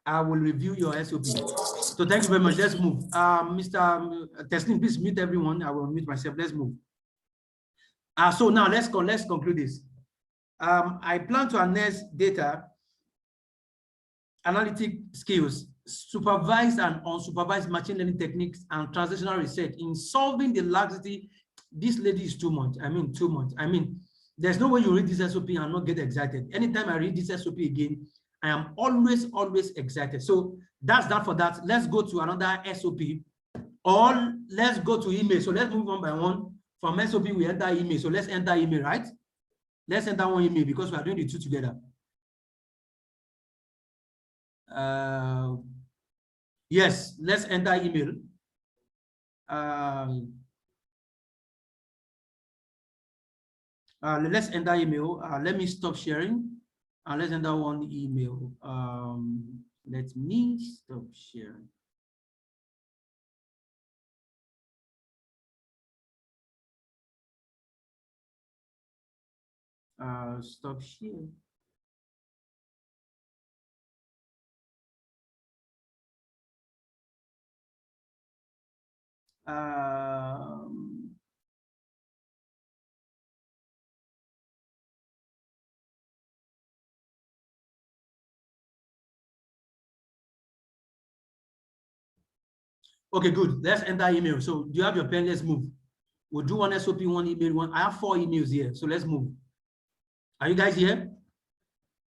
I will review your SOP. So thank you very much. Let's move. Mr. Teslim, please mute everyone. I will mute myself. Let's move. So now let's conclude this. I plan to harness data, analytic skills, supervised and unsupervised machine learning techniques, and translational research in solving the laxity. This lady is too much. Too much. There's no way you read this SOP and not get excited. Anytime I read this SOP again, I am always excited. So that's that for that. Let's go to another SOP, or let's go to email. So let's move one by one. From SOP, we enter email. So let's enter email, right? Let's enter one email because we are doing the two together. Yes, let's enter email. Let's enter email. Let me stop sharing. Let's enter one email. Let me stop sharing. Stop sharing. Okay, good. Let's enter email. So do you have your pen? Let's move. We'll do one SOP, one email, one. I have 4 emails here. So let's move. Are you guys here?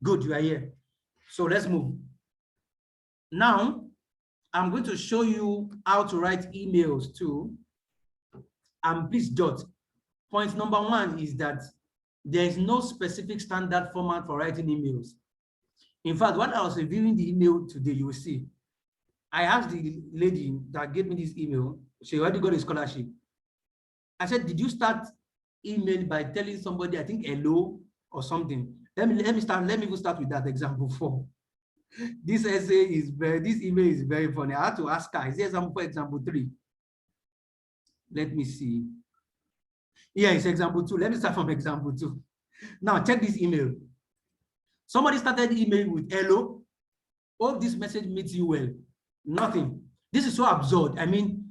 Good, you are here. So let's move. Now, I'm going to show you how to write emails too. And please jot. Point number 1 is that there is no specific standard format for writing emails. In fact, when I was reviewing the email today, you will see, I asked the lady that gave me this email, she already got a scholarship. I said, did you start email by telling somebody, I think hello or something? Let me even start with that example 4. This email is very funny. I had to ask her, is there example for example 3? Let me see. Yeah, it's example 2. Let me start from example 2. Now check this email. Somebody started email with hello. Hope this message meets you well. Nothing. This is so absurd. I mean,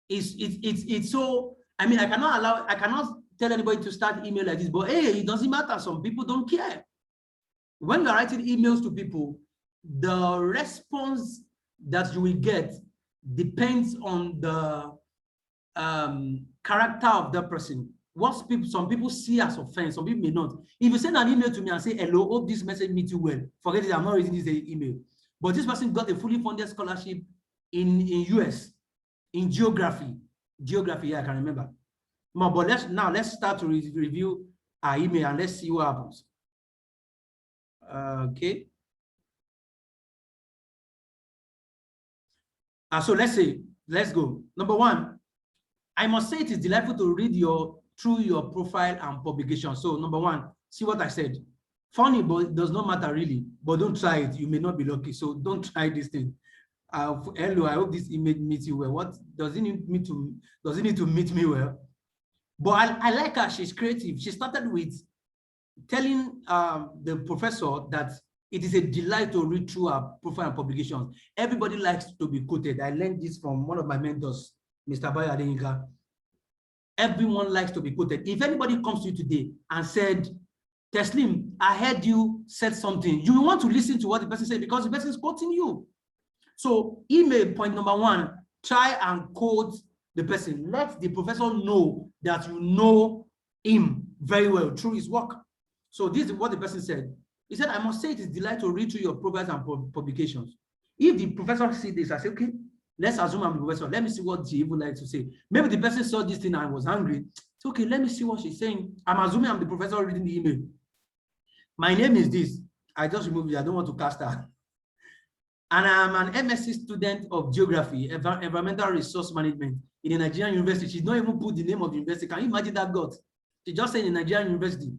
it's so, I mean, I cannot tell anybody to start email like this, but hey, it doesn't matter. Some people don't care. When you're writing emails to people, the response that you will get depends on the character of the person. Some people see as offense, some people may not. If you send an email to me and say, hello, hope this message meets you well, forget it, I'm not reading this email. But this person got a fully funded scholarship in US, in geography. Geography, yeah, I can remember. No, but let's start to review our email and let's see what happens. Okay. So let's go. Number 1, I must say it is delightful to read through your profile and publication. So number 1, see what I said. Funny, but it does not matter really. But don't try it. You may not be lucky. So don't try this thing. Hello, I hope this image meets you well. What does it need to meet me well? But I like her. She's creative. She started with telling the professor that it is a delight to read through our profile and publications. Everybody likes to be quoted. I learned this from one of my mentors, Mr. Bayo Adenika. Everyone likes to be quoted. If anybody comes to you today and said, Teslim, I heard you said something, you want to listen to what the person said because the person is quoting you. So email, point number 1, try and quote the person. Let the professor know that you know him very well through his work. So this is what the person said. He said, I must say it is delight to read through your profiles and publications. If the professor sees this, I say, okay, let's assume I'm the professor. Let me see what she even likes to say. Maybe the person saw this thing and was angry. It's okay, let me see what she's saying. I'm assuming I'm the professor reading the email. My name is this. I just removed it. I don't want to cast her. And I'm an MSc student of geography, environmental resource management in a Nigerian university. She's not even put the name of the university. Can you imagine that, God? She just said in a Nigerian university.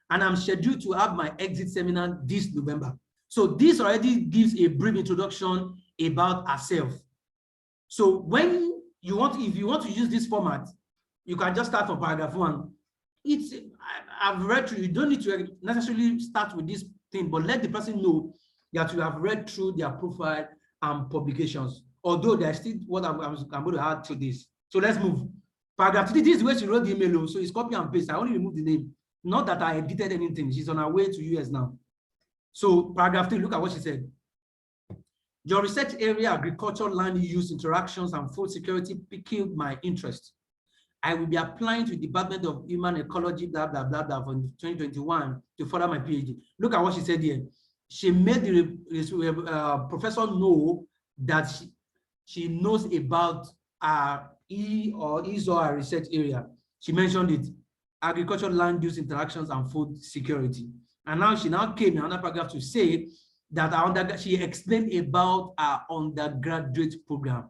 And I'm scheduled to have my exit seminar this November. So this already gives a brief introduction about herself. So when you want, if you want to use this format, you can just start from paragraph 1. I've read through, you don't need to necessarily start with this thing, but let the person know that you have read through their profile and publications, although there's still what I'm going to add to this. So let's move. Paragraph 3, this is where she wrote the email, so it's copy and paste. I only removed the name. Not that I edited anything. She's on her way to US now. So paragraph 3, look at what she said. Your research area, agriculture, land use, interactions, and food security piqued my interest. I will be applying to the Department of Human Ecology, blah, blah, blah, blah, from 2021 to further my PhD. Look at what she said here. She made the professor know that she knows about his or her research area. She mentioned it, agriculture, land use, interactions, and food security. And now she came in another paragraph to say that she explained about our undergraduate program.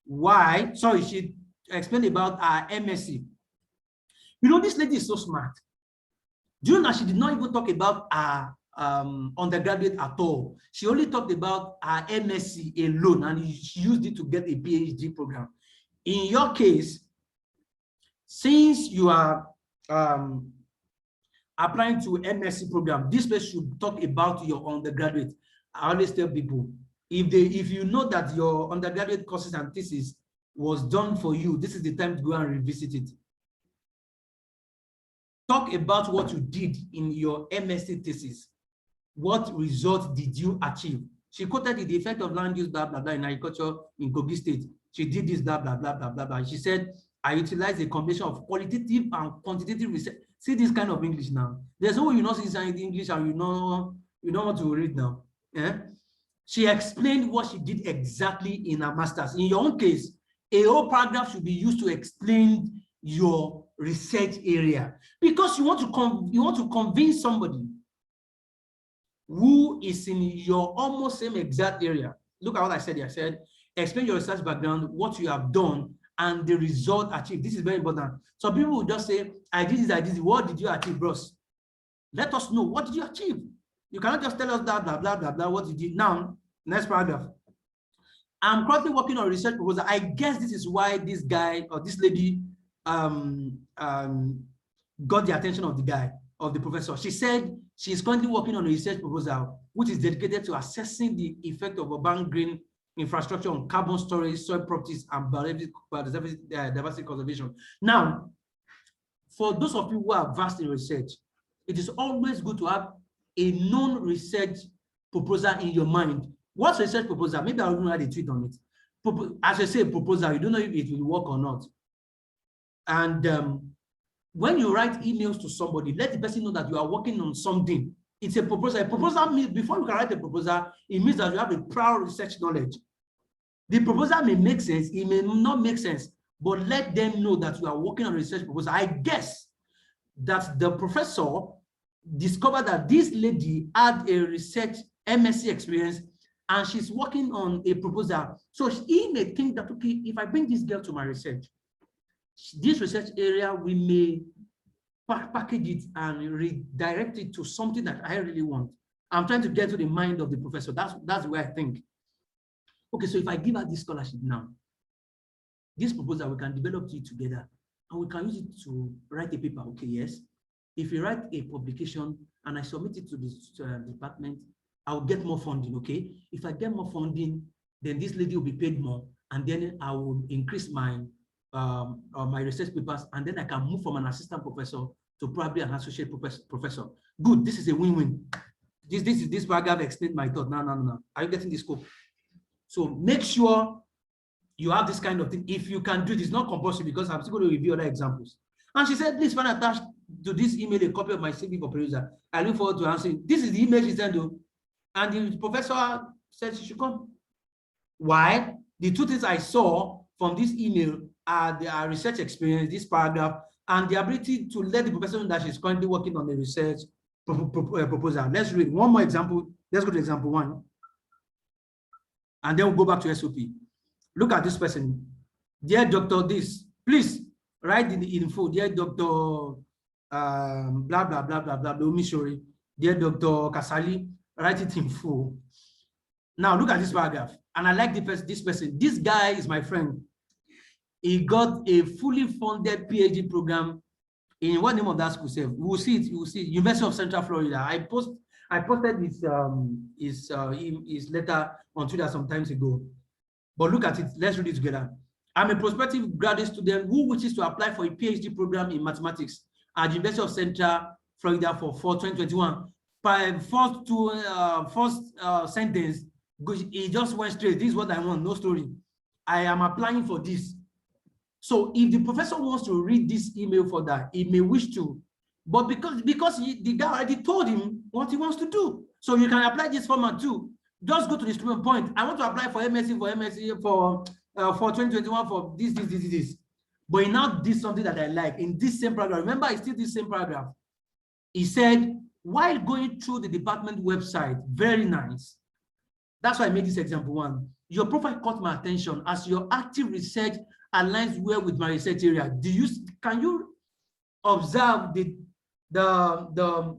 Why? Sorry, she explained about our MSc. You know, this lady is so smart. Do you know she did not even talk about our undergraduate at all? She only talked about our MSc alone, and she used it to get a PhD program. In your case, since you are applying to MSc program, this place should talk about your undergraduate. I always tell people, if you know that your undergraduate courses and thesis was done for you, this is the time to go and revisit it. Talk about what you did in your MSc thesis. What result did you achieve? She quoted the effect of land use, blah, blah, blah, in agriculture in Kogi State. She did this, blah, blah, blah, blah, blah, blah. She said, I utilized a combination of qualitative and quantitative research. See this kind of English now. There's no way you not see English and you know what to read now. Yeah? She explained what she did exactly in her master's. In your own case, a whole paragraph should be used to explain your research area, because you want to convince somebody who is in your almost same exact area. Look at what I said here. I said, explain your research background, what you have done, and the result achieved. This is very important. So people will just say, I did this, I did this. What did you achieve, bros? Let us know. What did you achieve? You cannot just tell us that, blah, blah, blah, blah, what you did. Now, next paragraph. I'm currently working on a research proposal. I guess this is why this guy or this lady got the attention of the professor. She said she's currently working on a research proposal which is dedicated to assessing the effect of urban green infrastructure on carbon storage, soil properties, and biodiversity conservation. Now, for those of you who are vast in research, it is always good to have a known research proposal in your mind. What's research proposal? Maybe I will write a tweet on it. As I say, proposal, you don't know if it will work or not. And when you write emails to somebody, let the person know that you are working on something. It's a proposal. A proposal means, before you can write a proposal, it means that you have a prior research knowledge. The proposal may make sense, it may not make sense, but let them know that you are working on a research proposal. I guess that the professor discovered that this lady had a research MSc experience and she's working on a proposal. So he may think that, okay, if I bring this girl to my research, this research area, we may package it and redirect it to something that I really want. I'm trying to get to the mind of the professor. That's where I think. Okay, so if I give her this scholarship now, this proposal, we can develop it together and we can use it to write a paper. Okay, yes. If you write a publication and I submit it to the department, I'll get more funding, okay? If I get more funding, then this lady will be paid more, and then I will increase my my research papers, and then I can move from an assistant professor to probably an associate professor. Good, this is a win-win. This paragraph explained my thought. No. Are you getting the scope? So make sure you have this kind of thing. If you can do it, it's not compulsory because I'm still going to review other examples. And she said, please find attached to this email a copy of my CV for perusal. I look forward to answering. This is the email she sent though. And the professor said she should come. Why? The two things I saw from this email are the research experience, this paragraph, and the ability to let the professor know that she's currently working on a research proposal. Let's read one more example. Let's go to example 1. And then we'll go back to SOP. Look at this person. Dear Dr. This, please write in the info. Dear Dr. Blah, blah, blah, blah, blah, Omishori. Dear Dr. Kasali, write it in full. Now look at this paragraph. And I like this person. This guy is my friend. He got a fully funded PhD program in what name of that school? Say, we will see it. You will see it. University of Central Florida. I posted his letter on Twitter some time ago. But look at it. Let's read it together. I'm a prospective graduate student who wishes to apply for a PhD program in mathematics at the University of Central Florida for 2021. By first sentence, he just went straight. This is what I want. No story. I am applying for this. So if the professor wants to read this email for that, he may wish to, but because the guy already told him what he wants to do. So you can apply this format too. Just go to the student point. I want to apply for MSc for 2021 for this. But he now did something that I like in this same paragraph. Remember, it's still the same paragraph. He said, while going through the department website, very nice. That's why I made this example 1. Your profile caught my attention as your active research aligns well with my research area. Can you observe the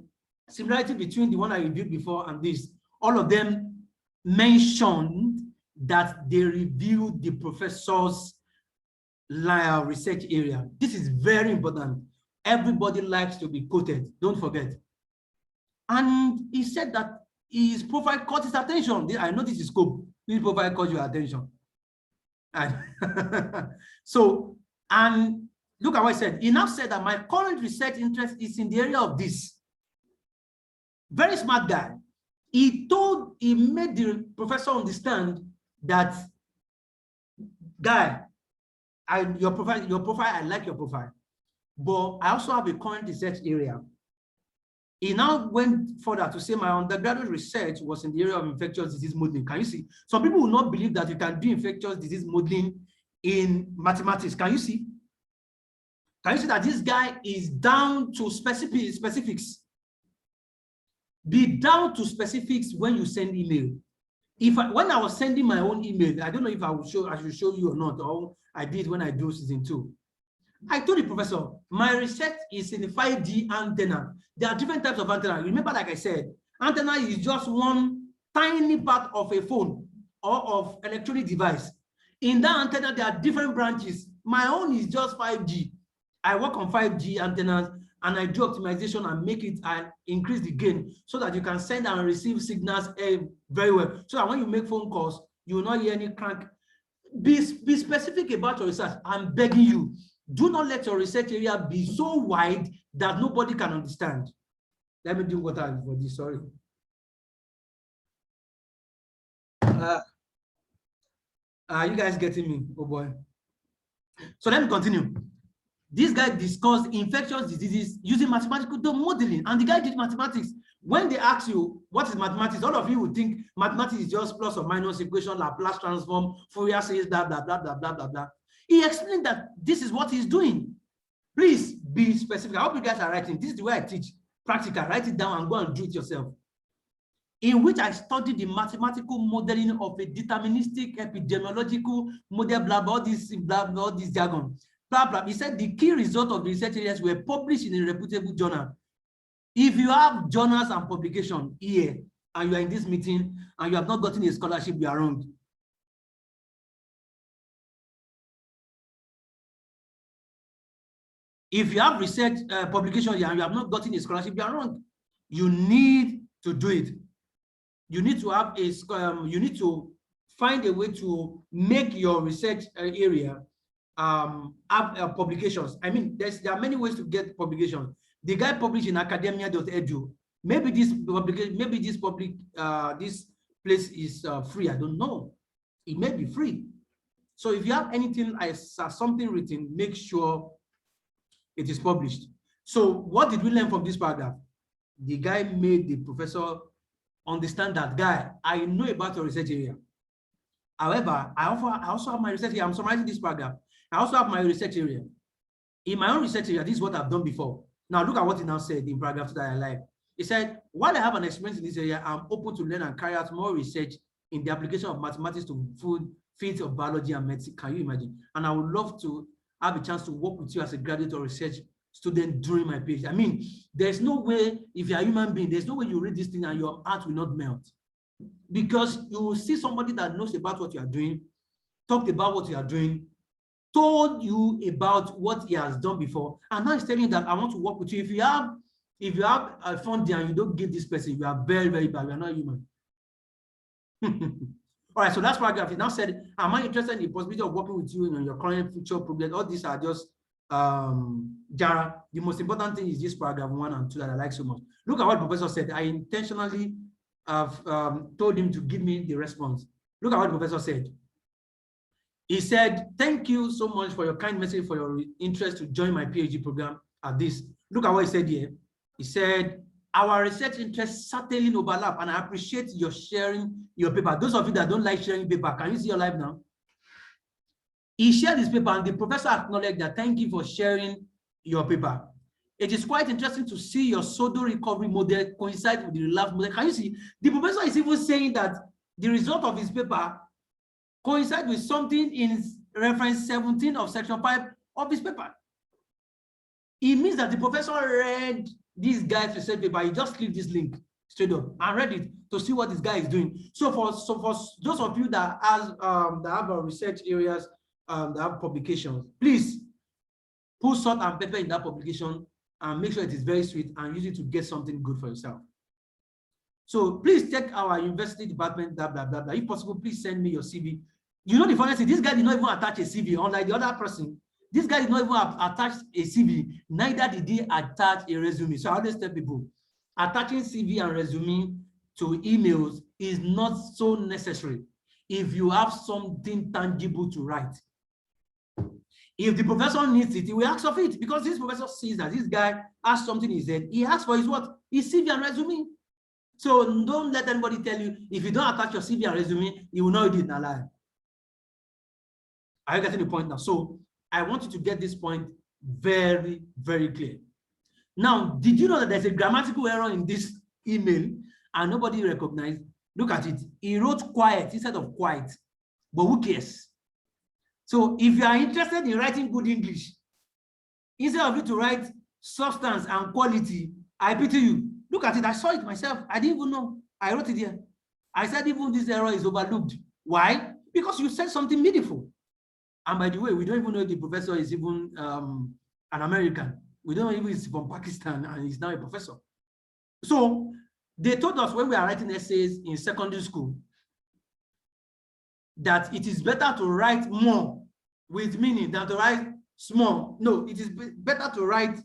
similarity between the one I reviewed before and this? All of them mentioned that they reviewed the professor's research area. This is very important. Everybody likes to be quoted, don't forget. And he said that his profile caught his attention. I know this is scope. His profile caught your attention. And so, and look at what he said. He now said that my current research interest is in the area of this. Very smart guy. He made the professor understand that, guy, your profile, I like your profile, but I also have a current research area. He now went further to say my undergraduate research was in the area of infectious disease modeling. Can you see? Some people will not believe that you can do infectious disease modeling in mathematics. Can you see? Can you see that this guy is down to specifics? Be down to specifics when you send email. When I was sending my own email, I don't know if I should show you or not, or I did when I do season 2. I told the professor, my research is in the 5G antenna. There are different types of antenna. Remember, like I said, antenna is just one tiny part of a phone or of electronic device. In that antenna, there are different branches. My own is just 5G. I work on 5G antennas and I do optimization and make it and increase the gain so that you can send and receive signals very well. So that when you make phone calls, you will not hear any crank. Be specific about your research. I'm begging you. Do not let your research area be so wide that nobody can understand. Let me do water for this, sorry. You guys getting me? Oh boy. So let me continue. This guy discussed infectious diseases using mathematical modeling, and the guy did mathematics. When they ask you what is mathematics, all of you would think mathematics is just plus or minus equation, Laplace transform, Fourier series, blah, blah, blah, blah, blah, blah, blah. He explained that this is what he's doing. Please be specific. I hope you guys are writing. This is the way I teach. Practical. Write it down and go and do it yourself. In which I studied the mathematical modeling of a deterministic epidemiological model, blah, blah, all this jargon. Blah, blah. He said the key result of the research areas were published in a reputable journal. If you have journals and publication here, and you are in this meeting, and you have not gotten a scholarship, you are wrong. If you have research publication here and you have not gotten a scholarship, you are wrong. You need to do it. You need to have a you need to find a way to make your research area have publications. I mean, there are many ways to get publications. The guy published in academia.edu. Maybe this place is free. I don't know. It may be free. So if you have anything something written, make sure it is published. So what did we learn from this paragraph? The guy made the professor understand that, guy, I know about your research area. However, I also have my research area. I'm summarizing this paragraph. I also have my research area. In my own research area, this is what I've done before. Now look at what he now said in paragraph that I like. He said, while I have an experience in this area, I'm open to learn and carry out more research in the application of mathematics to food, fields of biology and medicine. Can you imagine? And I would love to have a chance to work with you as a graduate or research student during my PhD. I mean, there's no way, if you're a human being, there's no way you read this thing and your heart will not melt. Because you will see somebody that knows about what you are doing, talked about what you are doing, told you about what he has done before, and now he's telling you that I want to work with you. If you have a funding and you don't give this person, you are very, very bad. You are not human. All right, so that's paragraph. He now said, am I interested in the possibility of working with you in your current future problem? All these are just Jara. The most important thing is this paragraph 1 and 2 that I like so much. Look at what the professor said. I intentionally have told him to give me the response. Look at what the professor said. He said, thank you so much for your kind message, for your interest to join my PhD program at this. Look at what he said here. He said, our research interests certainly overlap, and I appreciate your sharing your paper. Those of you that don't like sharing paper, can you see your life now? He shared his paper, and the professor acknowledged that. Thank you for sharing your paper. It is quite interesting to see your pseudo recovery model coincide with the relapse model. Can you see? The professor is even saying that the result of his paper coincide with something in reference 17 of section 5 of his paper. It means that the professor read this guy's research paper. He just clicked this link straight up and read it to see what this guy is doing. So for those of you that have research areas, that have publications, please put salt and pepper in that publication and make sure it is very sweet and use it to get something good for yourself. So please check our university department, blah, blah, blah, blah. If possible, please send me your CV. You know the funny thing, this guy did not even attach a CV, unlike the other person. This guy did not even attach a CV, neither did he attach a resume. So I always tell people, attaching CV and resume to emails is not so necessary if you have something tangible to write. If the professor needs it, he will ask of it, because this professor sees that this guy has something he said. He asks for his what? His CV and resume. So don't let anybody tell you, if you don't attach your CV and resume, you will know you did not lie. Are you getting the point now? So I want you to get this point very, very clear. Now, did you know that there's a grammatical error in this email and nobody recognized? Look at it. He wrote quiet instead of quiet, but who cares? So if you are interested in writing good English, instead of you to write substance and quality, I pity you. Look at it. I saw it myself. I didn't even know. I wrote it here. I said even this error is overlooked. Why? Because you said something meaningful. And by the way, we don't even know if the professor is even an American. We don't know if he's from Pakistan and he's now a professor. So they told us when we are writing essays in secondary school that it is better to write more with meaning than to write small. No, it is better to write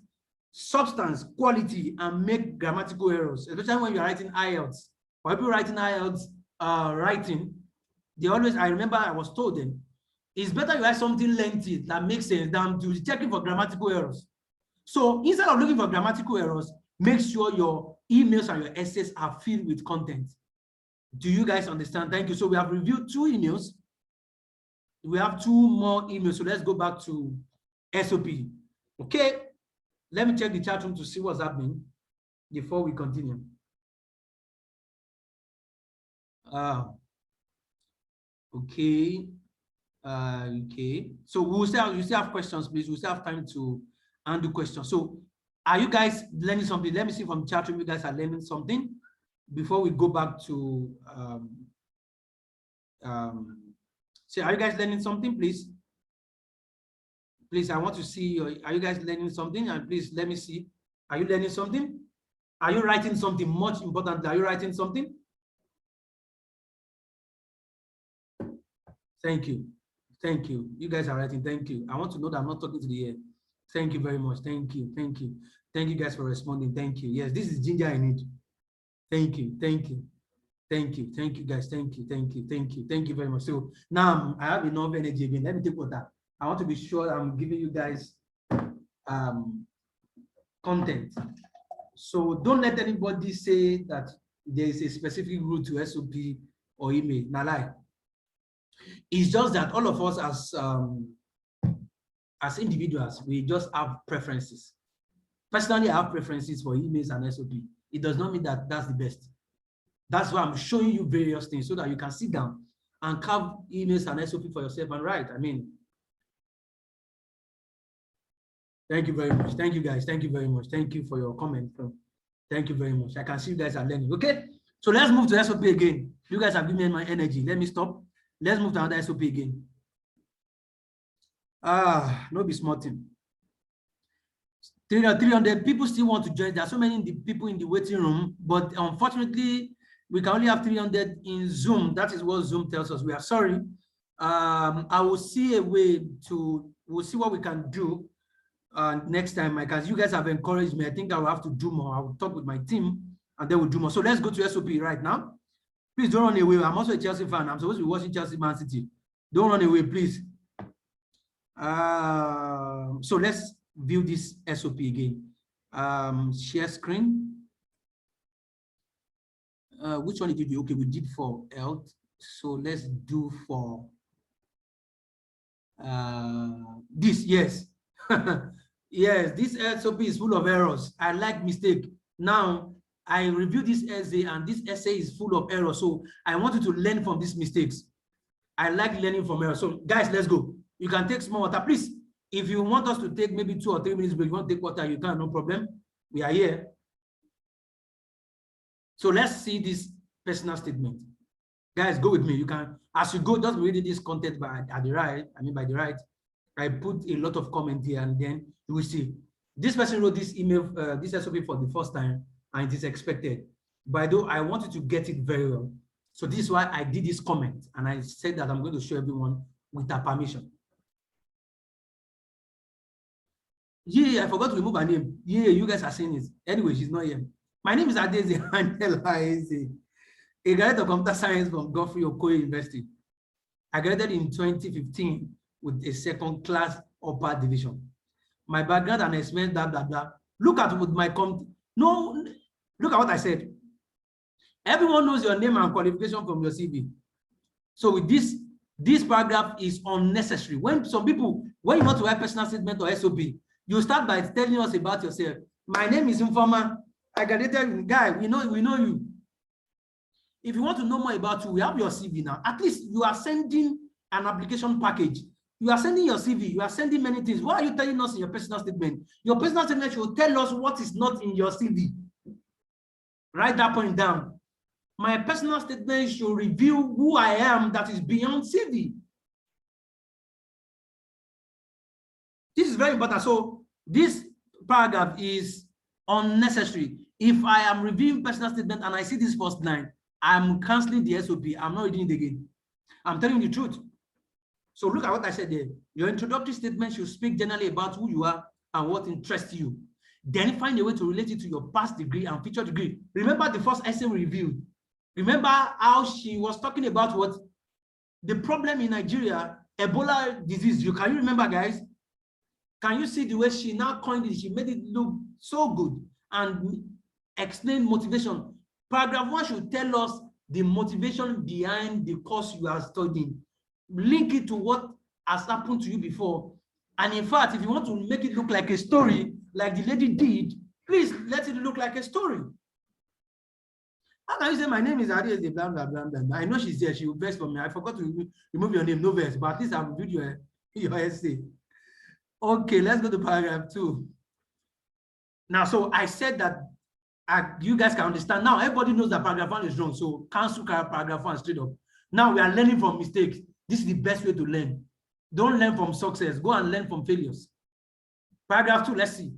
substance, quality, and make grammatical errors, especially when you're writing IELTS. For people writing IELTS, they always, I remember I was told them, it's better you write something lengthy that makes sense than to checking for grammatical errors. So instead of looking for grammatical errors, make sure your emails and your essays are filled with content. Do you guys understand? Thank you. So we have reviewed 2 emails. We have 2 more emails. So let's go back to SOP. Okay. Let me check the chat room to see what's happening before we continue. Okay. Okay. So we'll still, you still have questions, please. We'll still have time to handle questions. So are you guys learning something? Let me see from the chat room you guys are learning something before we go back to so are you guys learning something, please? Please, I want to see, are you guys learning something? And please let me see. Are you learning something? Are you writing something? Much importantly, are you writing something? Thank you. Thank you. You guys are writing. Thank you. I want to know that I'm not talking to the air. Thank you very much. Thank you. Thank you. Thank you guys for responding. Thank you. Yes, this is ginger I need. Thank you. Thank you. Thank you. Thank you guys. Thank you. Thank you. Thank you. Thank you very much. So now I have enough energy again. Let me take water. I want to be sure I'm giving you guys content. So don't let anybody say that there is a specific route to SOP or email. Now lie. It's just that all of us as individuals, we just have preferences. Personally, I have preferences for emails and SOP. It does not mean that that's the best. That's why I'm showing you various things so that you can sit down and carve emails and SOP for yourself and write. I mean, thank you very much. Thank you guys. Thank you very much. Thank you for your comment. Thank you very much. I can see you guys are learning. Okay, so let's move to SOP again. You guys have given me my energy. Let me stop. Let's move to another SOP again. No be smarting. 300 people still want to join. There are so many people in the waiting room, but unfortunately, we can only have 300 in Zoom. That is what Zoom tells us. We are sorry. I will see a way to, we'll see what we can do next time. Because you guys have encouraged me, I think I will have to do more. I will talk with my team and then we'll do more. So let's go to SOP right now. Please don't run away. I'm also a Chelsea fan. I'm supposed to be watching Chelsea Man City. Don't run away, please. So let's view this SOP again. Share screen. Which one did you do? Okay, we did for health. So let's do for this. Yes. Yes, this SOP is full of errors. I like mistake. Now, I review this essay and this essay is full of errors. So I want you to learn from these mistakes. I like learning from errors. So guys, let's go. You can take small water. Please, if you want us to take maybe 2 or 3 minutes break, you want to take water, you can, no problem. We are here. So let's see this personal statement. Guys, go with me. You can, as you go, just read this content by the right. I put a lot of comment here and then you will see. This person wrote this email, this SOP for the first time, and it is expected. But though I want you to get it very well. So this is why I did this comment, and I said that I'm going to show everyone with her permission. Yeah, I forgot to remove her name. Yeah, you guys are seeing it. Anyway, she's not here. My name is Adeze Angela Eze, a graduate of computer science from Godfrey Okoye University. I graduated in 2015 with a second class upper division. My background and experience, blah, blah, blah. Look at what my no, look at what I said. Everyone knows your name and qualification from your CV. So with this paragraph is unnecessary. When some people, when you want to write personal statement or SOP, you start by telling us about yourself. My name is Informer. I graduated, guy, we know you. If you want to know more about you, we have your CV now. At least you are sending an application package. You are sending your CV. You are sending many things. What are you telling us in your personal statement? Your personal statement should tell us what is not in your CV. Write that point down. My personal statement should reveal who I am that is beyond CV. This is very important. So this paragraph is unnecessary. If I am reviewing personal statement and I see this first line, I'm canceling the SOP. I'm not reading it again. I'm telling you the truth. So look at what I said there. Your introductory statement should speak generally about who you are and what interests you. Then find a way to relate it to your past degree and future degree. Remember the first essay we reviewed. Remember how she was talking about what the problem in Nigeria, Ebola disease. Can you remember, guys? Can you see the way she now coined it? She made it look so good and explain motivation. Paragraph 1 should tell us the motivation behind the course you are studying. Link it to what has happened to you before. And in fact, if you want to make it look like a story, like the lady did, please let it look like a story. How can you say my name is Adeze, blah, blah, blah, blah. I know she's there. She will verse for me. I forgot to remove your name, no verse, but at least I've reviewed your essay. Okay, let's go to paragraph 2. Now, so I said that you guys can understand. Now, everybody knows that paragraph 1 is wrong. So cancel paragraph 1 straight up. Now we are learning from mistakes. This is the best way to learn. Don't learn from success. Go and learn from failures. Paragraph 2, let's see.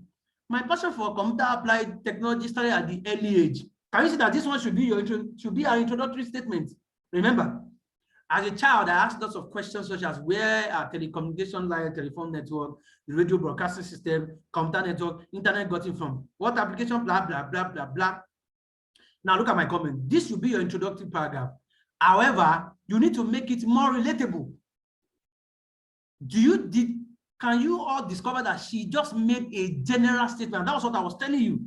My passion for computer applied technology started at the early age. Can you see that this one should be our introductory statement? Remember, as a child, I asked lots of questions such as where are telecommunication line, telephone network, the radio broadcasting system, computer network, internet got it from? What application, blah, blah, blah, blah, blah. Now look at my comment. This should be your introductory paragraph. However, you need to make it more relatable. Can you all discover that she just made a general statement? That was what I was telling you.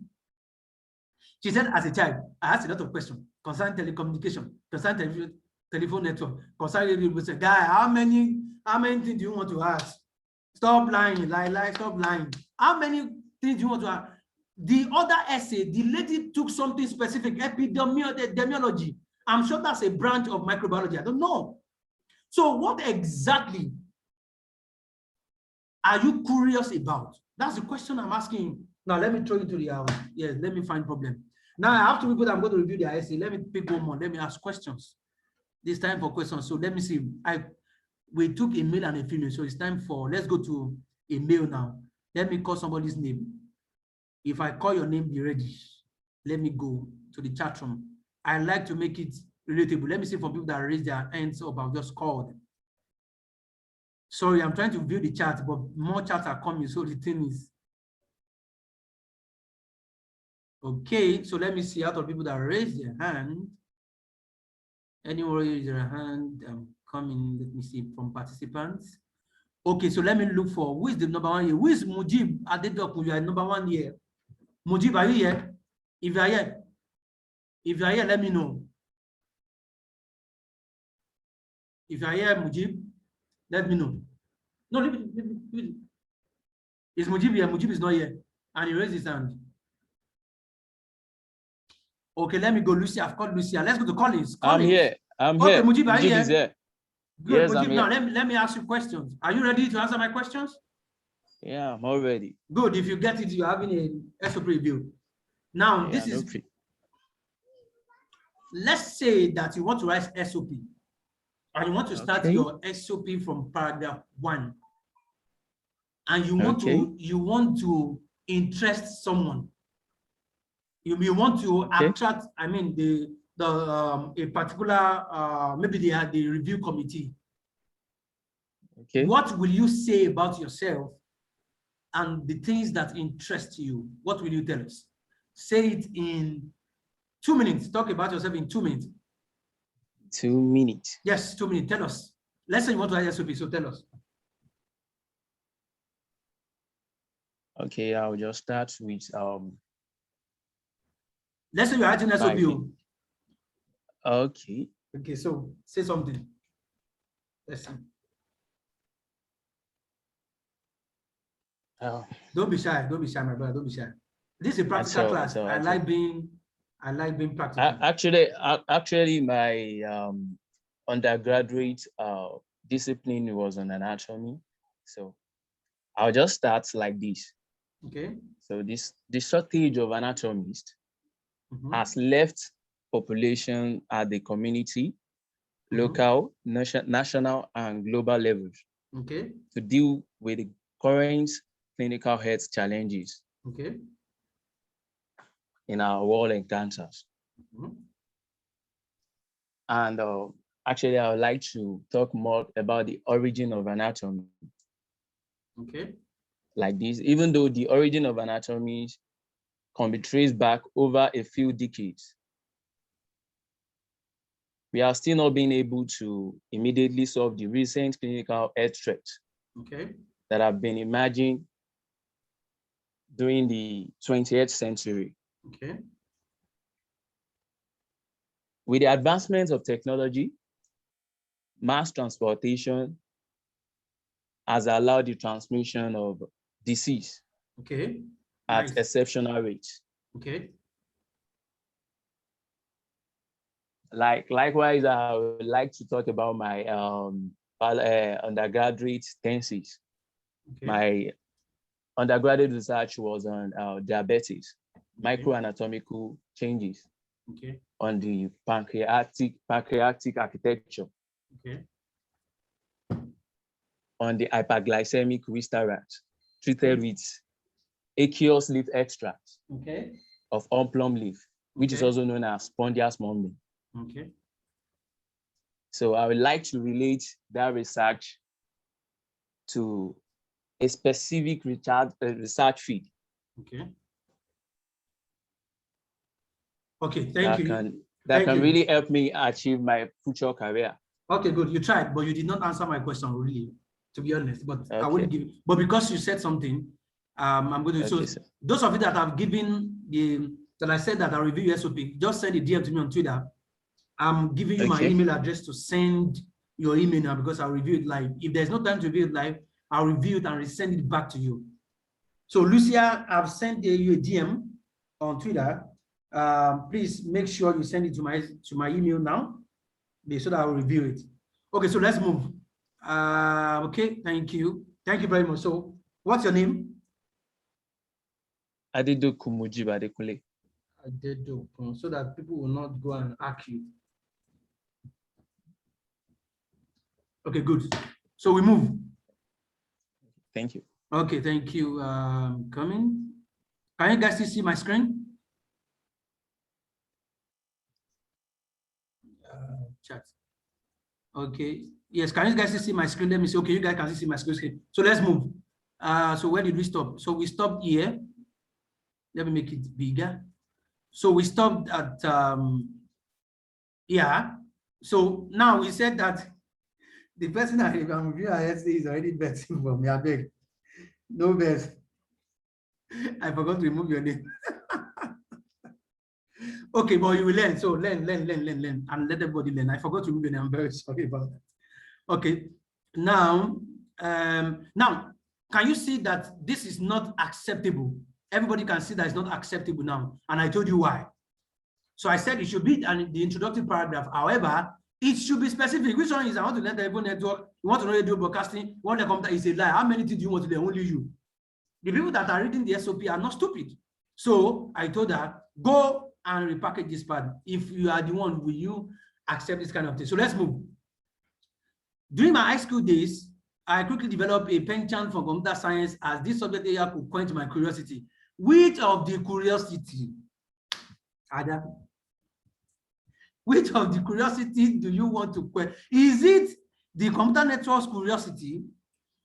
She said, as a child, I asked a lot of questions concerning telecommunication, concerning telephone network, concerning radio. Say, guy, how many things do you want to ask? Stop lying, lie, stop lying. How many things do you want to ask? The other essay, the lady took something specific, epidemiology. I'm sure that's a branch of microbiology. I don't know. So what exactly are you curious about? That's the question I'm asking. Now let me throw it to the hour. Yes, let me find problem. Now I have to people that I'm going to review the essay. Let me pick one more. Let me ask questions. This time for questions. So let me see. We took a male and a female. So it's time for, let's go to a male now. Let me call somebody's name. If I call your name, be ready. Let me go to the chat room. I like to make it relatable. Let me see from people that raise their hands up. I've just called. Sorry, I'm trying to view the chat, but more chats are coming. So the thing is, okay. So let me see out of people that raise their hand. Anyone raise their hand? Coming. Let me see from participants. Okay, so let me look for who is the number 1 here. Who is Mujib Adedoku? You are number 1 here. Mujib, are you here? If you are here, let me know. If you are here, Mujib, let me know. No, leave it. Is Mujib here? Mujib is not here. And he raised his hand. Okay, let me go. Lucia, I've called Lucia. Let's go to Collins. I'm here. Okay, Mujib, are you here? Is here. Good, Yes, Mujib. I'm Now, here. let me ask you questions. Are you ready to answer my questions? Yeah, I'm all ready. Good. If you get it, you're having a SOP review. Now, Yeah, this is, let's say that you want to write SOP. And you want to start your SOP from paragraph 1. And you want to interest someone. You want to attract, I mean, the a particular, maybe they had the review committee. Okay. What will you say about yourself and the things that interest you? What will you tell us? Say it in 2 minutes. Talk about yourself in 2 minutes. 2 minutes. Yes, 2 minutes. Tell us. Let's say you want to write SOP, so tell us. Okay, I'll just start with let's say you're writing SOP. Okay. Okay, so say something. Let's see. Don't be shy. Don't be shy, my brother. Don't be shy. This is a practical class. I like being practical. Actually, my undergraduate discipline was on anatomy. So I'll just start like this. Okay. So the shortage of anatomists has left population at the community, local, national, and global levels. Okay. To deal with the current clinical health challenges. Okay. In our world encounters. And actually, I would like to talk more about the origin of anatomy. Okay. Like this, even though the origin of anatomy can be traced back over a few decades, we are still not being able to immediately solve the recent clinical health threats that have been emerging during the 20th century. Okay. With the advancements of technology, mass transportation has allowed the transmission of disease at exceptional rates. Okay. Likewise, I would like to talk about my undergraduate thesis. My undergraduate research was on diabetes, microanatomical changes on the pancreatic architecture, on the hyperglycemic restaurant treated with aqueous leaf extract of plum leaf, which is also known as spondias mummi. So I would like to relate that research to a specific research field. Thank you. That can really help me achieve my future career. Okay, good. You tried, but you did not answer my question, really, to be honest. But I wouldn't give. But because you said something, I'm going to. So those of you that have given that I said that I review your SOP, just send a DM to me on Twitter. I'm giving you my email address to send your email now because I'll review it live. If there's no time to review it live, I'll review it and resend it back to you. So Lucia, I've sent you a DM on Twitter. Please make sure you send it to my email now, so that I'll review it. Okay, so let's move. Okay, thank you very much. So, what's your name? Adedoku Mujiba Adekunle. Adedoku, so that people will not go and hack you. Okay, good. So we move. Thank you. Okay, thank you. Coming. Can you guys still see my screen? Chat. Okay. Yes, can you guys see my screen? Let me see. Okay, you guys can see my screen. So let's move. So where did we stop? So we stopped here. Let me make it bigger. So we stopped at yeah. So now we said that the person that I'm reviewing is already betting for me. I beg. No best. I forgot to remove your name. Okay, but you will learn. So learn, and let everybody learn. I forgot to remove your name. I'm very sorry about that. Okay. Now, can you see that this is not acceptable? Everybody can see that it's not acceptable now. And I told you why. So I said it should be the introductory paragraph. However, it should be specific. Which one is I want to learn the network? You want to know radio broadcasting? You want to come is a lie. How many things do you want to learn? Only you. The people that are reading the SOP are not stupid. So I told her, go and repackage this part. If you are the one, will you accept this kind of thing? So let's move. During my high school days, I quickly developed a penchant for computer science as this subject area could quench my curiosity. Which of the curiosity? Ada? Which of the curiosity do you want to question? Is it the computer network's curiosity,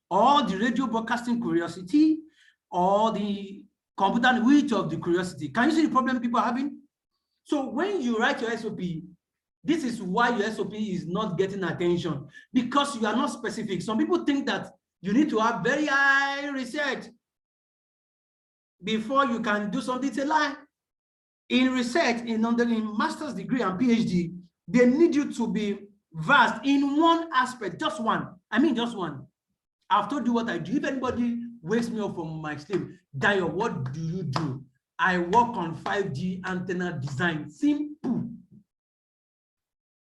or the radio broadcasting curiosity, or the computer? Which of the curiosity? Can you see the problem people are having? So when you write your SOP, this is why your SOP is not getting attention, because you are not specific. Some people think that you need to have very high research before you can do something. It's a lie. In research, in master's degree and PhD, they need you to be vast in one aspect, just one. I mean, just one. I've told you what I do. If anybody wakes me up from my sleep, Dio, what do you do? I work on 5G antenna design. Simple.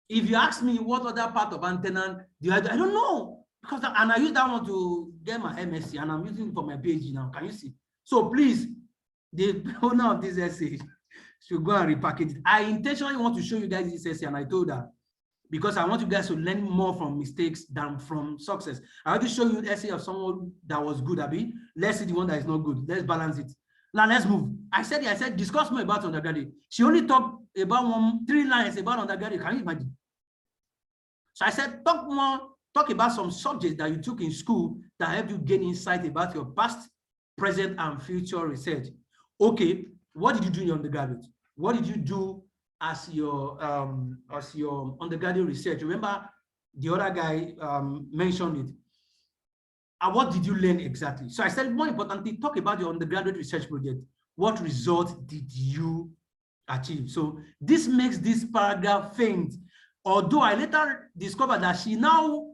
If you ask me what other part of antenna do I don't know, because and I use that one to get my MSc, and I'm using it for my PhD now. Can you see? So please, the owner of this essay should go and repackage it. I intentionally want to show you guys this essay, and I told her, because I want you guys to learn more from mistakes than from success. I want to show you the essay of someone that was good, Abby. Let's see the one that is not good. Let's balance it. Now let's move. I said, discuss more about undergraduate. She only talked about 3 lines about undergraduate. Can you imagine? So I said, talk about some subjects that you took in school that helped you gain insight about your past, present, and future research. Okay, what did you do in your undergraduate? What did you do as your undergraduate research? Remember, the other guy mentioned it. And what did you learn exactly? So I said, more importantly, talk about your undergraduate research project. What result did you achieve? So this makes this paragraph faint. Although I later discovered that she now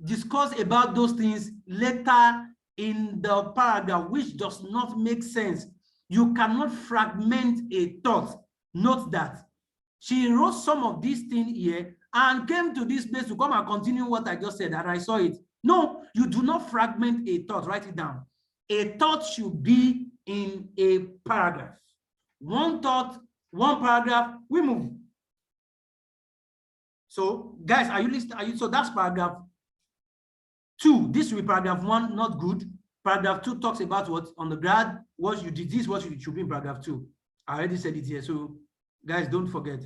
discussed about those things later in the paragraph, which does not make sense. You cannot fragment a thought. Note that she wrote some of these things here and came to this place to come and continue what I just said, and I saw it. No, you do not fragment a thought. Write it down. A thought should be in a paragraph. One thought, one paragraph, we move. So, guys, are you listening? So that's paragraph 2. This will be paragraph 1, not good. Paragraph 2 talks about what undergrad, what you did, this, what you should be in paragraph 2. I already said it here, so guys, don't forget.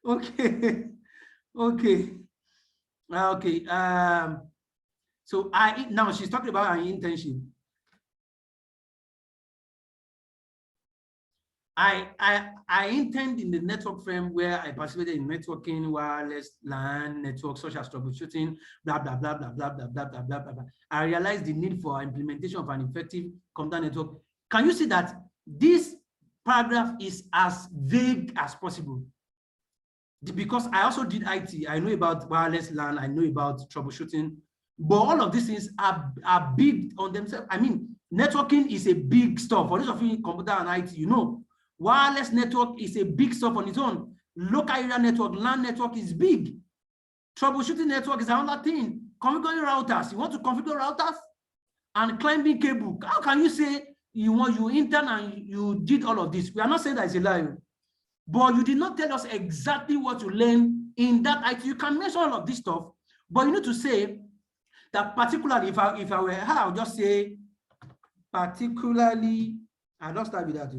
Okay. So now she's talking about her internship. I interned in the network frame where I participated in networking, wireless LAN networks such as troubleshooting, blah blah blah blah blah blah blah blah blah blah. I realized the need for implementation of an effective computer network. Can you see that this paragraph is as vague as possible? Because I also did IT. I know about wireless LAN. I know about troubleshooting. But all of these things are big on themselves. I mean, networking is a big stuff. For those of you in computer and IT, you know. Wireless network is a big stuff on its own. Local area network, LAN network is big. Troubleshooting network is another thing. Configuring routers. You want to configure routers and climbing cable. How can you say you intern and you did all of this? We are not saying that it's a lie. But you did not tell us exactly what you learned in that IT. You can mention all of this stuff, but you need to say that particularly, if I were her, I would just say particularly, I don't start with that,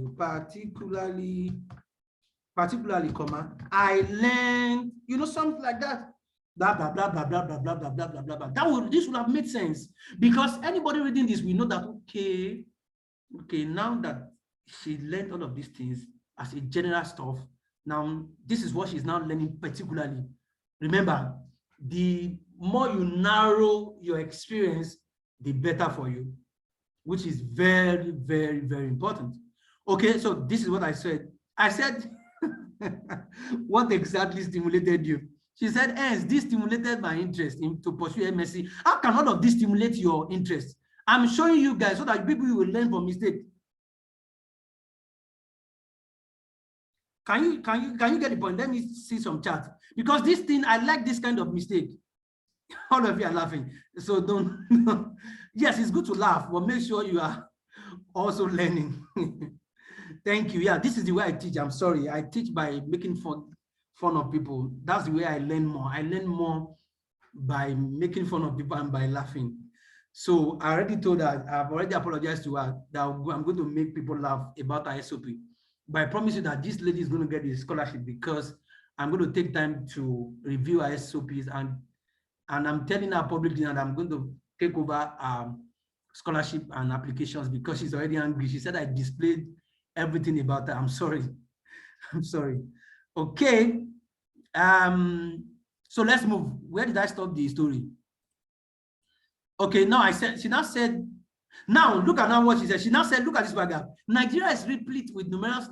particularly, comma, I learned, you know, something like that. Blah blah blah blah blah blah blah blah blah blah blah blah. This would have made sense, because anybody reading this, we know that okay, now that she learned all of these things as a general stuff, now this is what she's now learning particularly. Remember, the more you narrow your experience, the better for you, which is very, very, very important. Okay, so this is what I said. I said, what exactly stimulated you? She said, this stimulated my interest to pursue MSc. How can all of this stimulate your interest? I'm showing you guys so that people will learn from mistakes. Can you get the point? Let me see some chat. Because this thing, I like this kind of mistake. All of you are laughing. So don't. Yes, it's good to laugh, but make sure you are also learning. Thank you. Yeah, this is the way I teach. I'm sorry. I teach by making fun of people. That's the way I learn more. I learn more by making fun of people and by laughing. So I already told her, I've already apologized to her that I'm going to make people laugh about her SOP. But I promise you that this lady is going to get the scholarship because I'm going to take time to review her SOPs, and I'm telling her publicly that I'm going to take over scholarship and applications because she's already angry. She said I displayed everything about her. I'm sorry. I'm sorry. Okay. So let's move. Where did I stop the story? Okay, now she now said, now look at now what she said. She now said, look at this paragraph. Nigeria is replete with numerous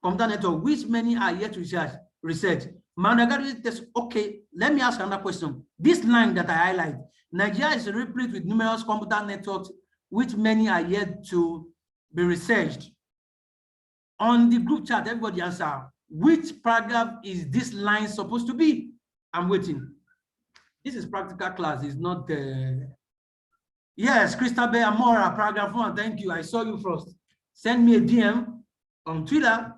computer network, which many are yet to research. Okay, let me ask another question. This line that I highlight, Nigeria is replete with numerous computer networks, which many are yet to be researched. On the group chat, everybody answer, which paragraph is this line supposed to be? I'm waiting. This is practical class, it's not yes, Christabel Amora, paragraph 1. Thank you. I saw you first. Send me a DM on Twitter.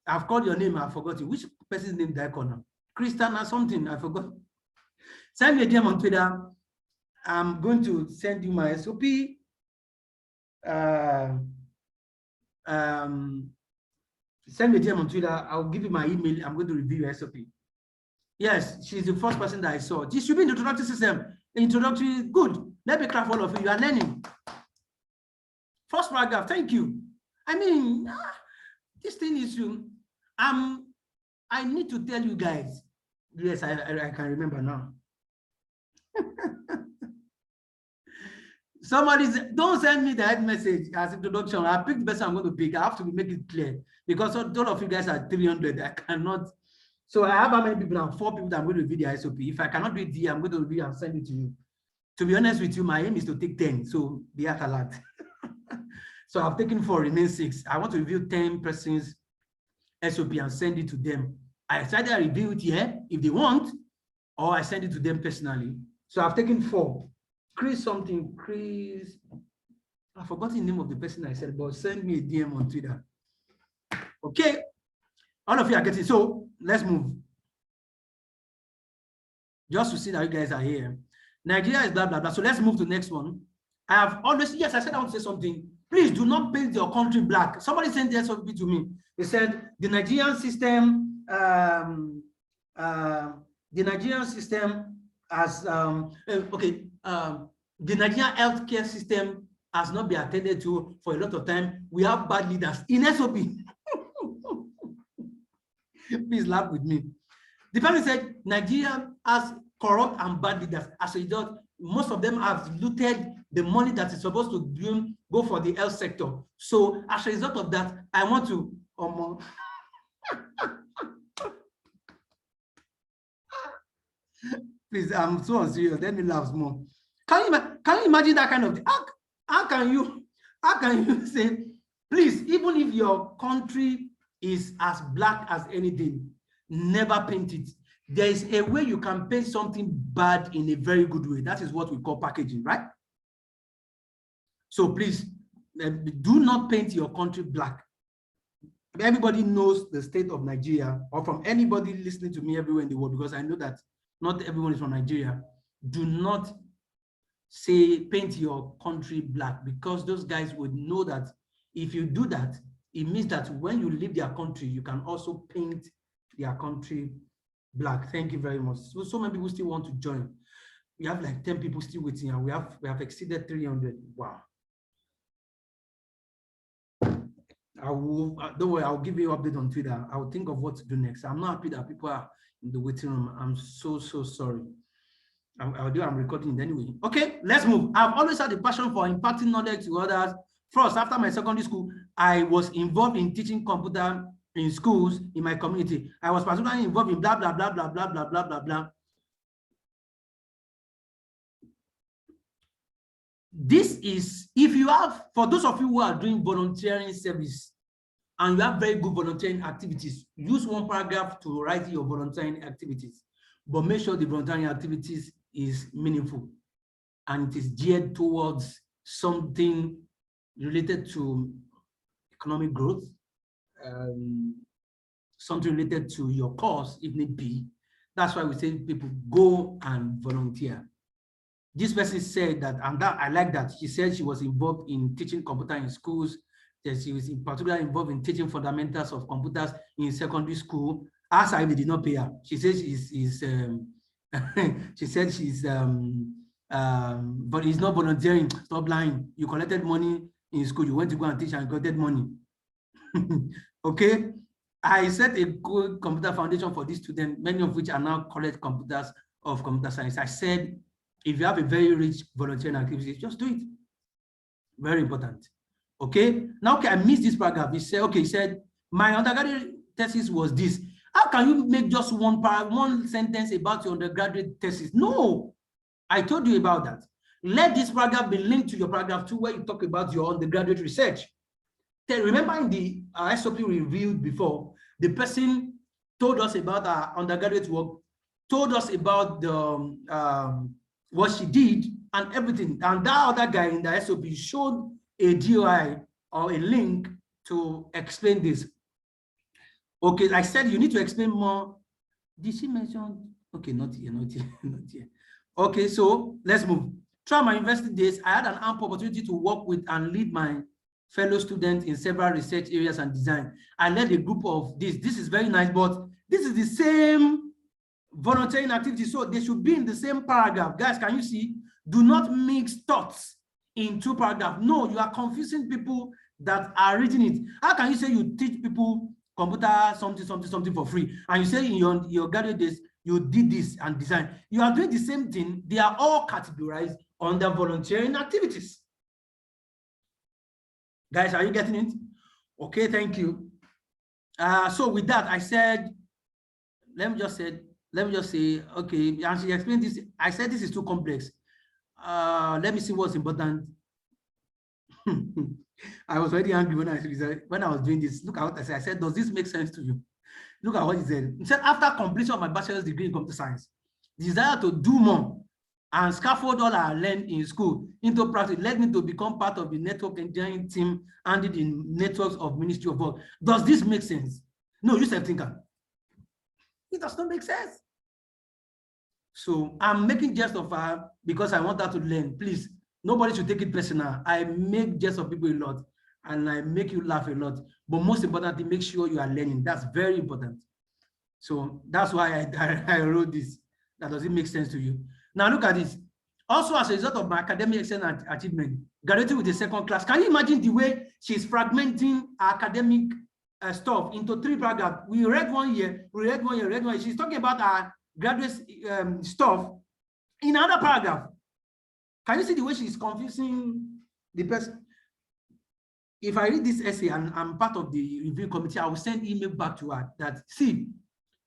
I've called your name, I forgot it. Which person's name did I call now? Christian or something, I forgot. Send me a DM on Twitter. I'm going to send you my SOP. Send me a DM on Twitter. I'll give you my email. I'm going to review your SOP. Yes, she's the first person that I saw. This should be in the introductory system. Introductory, good. Let me clap for all of you. You are learning. First paragraph, thank you. I mean, this thing is, I need to tell you guys. Yes, I can remember now. Don't send me the head message as introduction. I picked the person I'm going to pick. I have to make it clear because all of you guys are 300. I cannot. So I have how many people now? 4 people that I'm going to review the SOP. If I cannot do it here, I'm going to review and send it to you. To be honest with you, my aim is to take 10. So be at alert. So I've taken 4, remain 6. I want to review 10 persons SOP and send it to them. I either review it here if they want, or I send it to them personally. So I've taken 4. Chris, I forgot the name of the person I said, but send me a DM on Twitter. Okay. All of you are getting, so let's move. Just to see that you guys are here. Nigeria is blah, blah, blah. So let's move to the next one. I have always, yes, I said I want to say something. Please do not paint your country black. Somebody sent the SOP to me. They said the Nigerian system, the Nigerian system has, the Nigerian healthcare system has not been attended to for a lot of time. We have bad leaders in SOP. Please laugh with me. The person said Nigeria has corrupt and bad leaders. As a result, most of them have looted the money that is supposed to go for the health sector. So as a result of that, I want to please, I'm so serious. Let me laugh more. Can you imagine that kind of how can you say, please, even if your country is as black as anything, never paint it. There is a way you can paint something bad in a very good way. That is what we call packaging, right? So please, do not paint your country black. Everybody knows the state of Nigeria, or from anybody listening to me everywhere in the world, because I know that not everyone is from Nigeria. Do not say paint your country black, because those guys would know that if you do that, it means that when you leave their country, you can also paint their country black. Thank you very much. So many people still want to join. We have like 10 people still waiting, and we have exceeded 300. Wow. Don't worry, I'll give you an update on Twitter. I'll think of what to do next. I'm not happy that people are in the waiting room. I'm so sorry. I'm recording it anyway. Okay, let's move. I've always had a passion for imparting knowledge to others. First, after my secondary school, I was involved in teaching computer in schools in my community. I was particularly involved in blah, blah, blah, blah, blah, blah, blah, blah, blah. This is, if you have, for those of you who are doing volunteering service and you have very good volunteering activities, use one paragraph to write your volunteering activities, but make sure the volunteering activities is meaningful and it is geared towards something related to economic growth, something related to your cause, if need be. That's why we say people go and volunteer. this person said that, and that I like that. She said she was involved in teaching computer in schools, that she was in particular involved in teaching fundamentals of computers in secondary school. As I did not pay her. She said she said she's but it's not volunteering. Stop lying. You collected money in school. You went to go and teach and collected money. Okay. I set a good computer foundation for these students, many of which are now college computers of computer science. I said, if you have a very rich volunteering activity, just do it. Very important. Okay. Now, okay, I missed this paragraph. He said, okay, he said, my undergraduate thesis was this. How can you make just one sentence about your undergraduate thesis? No, I told you about that. Let this paragraph be linked to your paragraph 2 where you talk about your undergraduate research. Remember in the SOP we reviewed before, the person told us about our undergraduate work, told us about the what she did and everything. And that other guy in the SOP showed a DOI or a link to explain this. Okay, I said you need to explain more. Did she mention? Okay, not here, not here, not here. Okay, so let's move. Throughout my university days, I had an ample opportunity to work with and lead my fellow students in several research areas and design. I led a group of this. This is very nice, but this is the same volunteering activity, so they should be in the same paragraph. Guys, can you see? Do not mix thoughts in 2 paragraphs. No, you are confusing people that are reading it. How can you say you teach people computer something for free, and you say in your graduate days you did this and design? You are doing the same thing. They are all categorized under volunteering activities. Guys, are you getting it? Okay, thank you. So with that, I said, let me just say, okay, and she explained this. I said this is too complex. Let me see what's important. I was already angry when I was doing this. Look at what I said. I said, does this make sense to you? Look at what he said. He said, after completion of my bachelor's degree in computer science, desire to do more and scaffold all I learned in school into practice led me to become part of the network engineering team and in networks of Ministry of Work. Does this make sense? No, you said thinker. It does not make sense. So I'm making jest of her because I want her to learn. Please, nobody should take it personal. I make jest of people a lot and I make you laugh a lot. But most importantly, make sure you are learning. That's very important. So that's why I wrote this. That does it make sense to you? Now look at this. Also, as a result of my academic excellence achievement, graduating with a 2nd class. Can you imagine the way she's fragmenting academic stuff into 3 paragraphs? We read 1 year, we read 1 year, read 1 year. She's talking about our graduate stuff in another paragraph. Can you see the way she's confusing the person? If I read this essay and I'm part of the review committee, I will send email back to her that, see,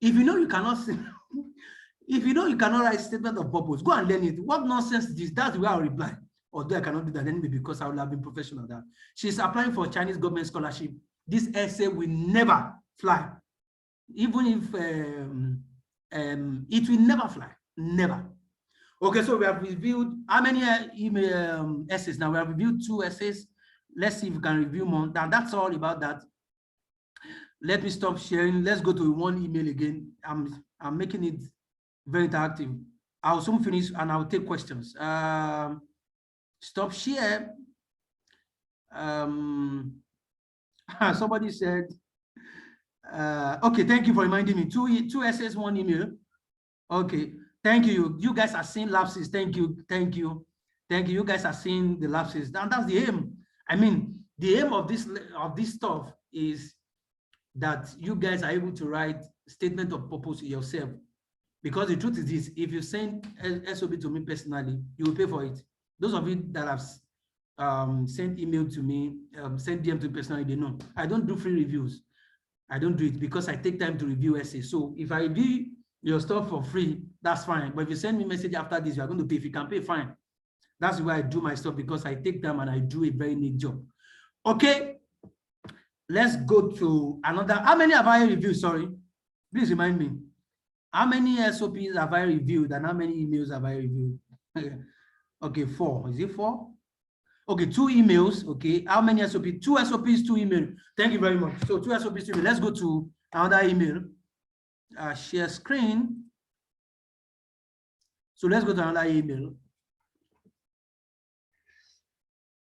if you know you cannot say, if you know you cannot write statement of purpose, go and learn it. What nonsense is this? That's the way I'll reply. Although I cannot do that anyway because I will have been professional at that. She's applying for Chinese government scholarship. This essay will never fly. Even if it will never fly. Never. Okay, so we have reviewed how many essays now? We have reviewed 2 essays. Let's see if we can review more. Now that's all about that. Let me stop sharing. Let's go to 1 email again. I'm making it very interactive. I'll soon finish and I'll take questions. Stop share. Somebody said, okay, thank you for reminding me. 2 essays, 1 email. Okay, thank you. You guys are seeing lapses. Thank you, thank you, thank you. You guys are seeing the lapses. And that's the aim. I mean, the aim of this stuff is that you guys are able to write statement of purpose yourself. Because the truth is this, if you send SOP to me personally, you will pay for it. Those of you that have sent email to me, send DM to me personally, they know. I don't do free reviews. I don't do it because I take time to review essays. So if I review your stuff for free, that's fine. But if you send me a message after this, you are going to pay. If you can pay, fine. That's why I do my stuff, because I take time and I do a very neat job. Okay, let's go to another. How many have I reviewed? Sorry, please remind me. How many SOPs have I reviewed and how many emails have I reviewed? Okay, 4. Is it 4? Okay, 2 emails. Okay, how many SOP? 2 SOPs, 2 emails. Thank you very much. So 2 SOPs, 2 emails. Let's go to another email. Share screen. So let's go to another email.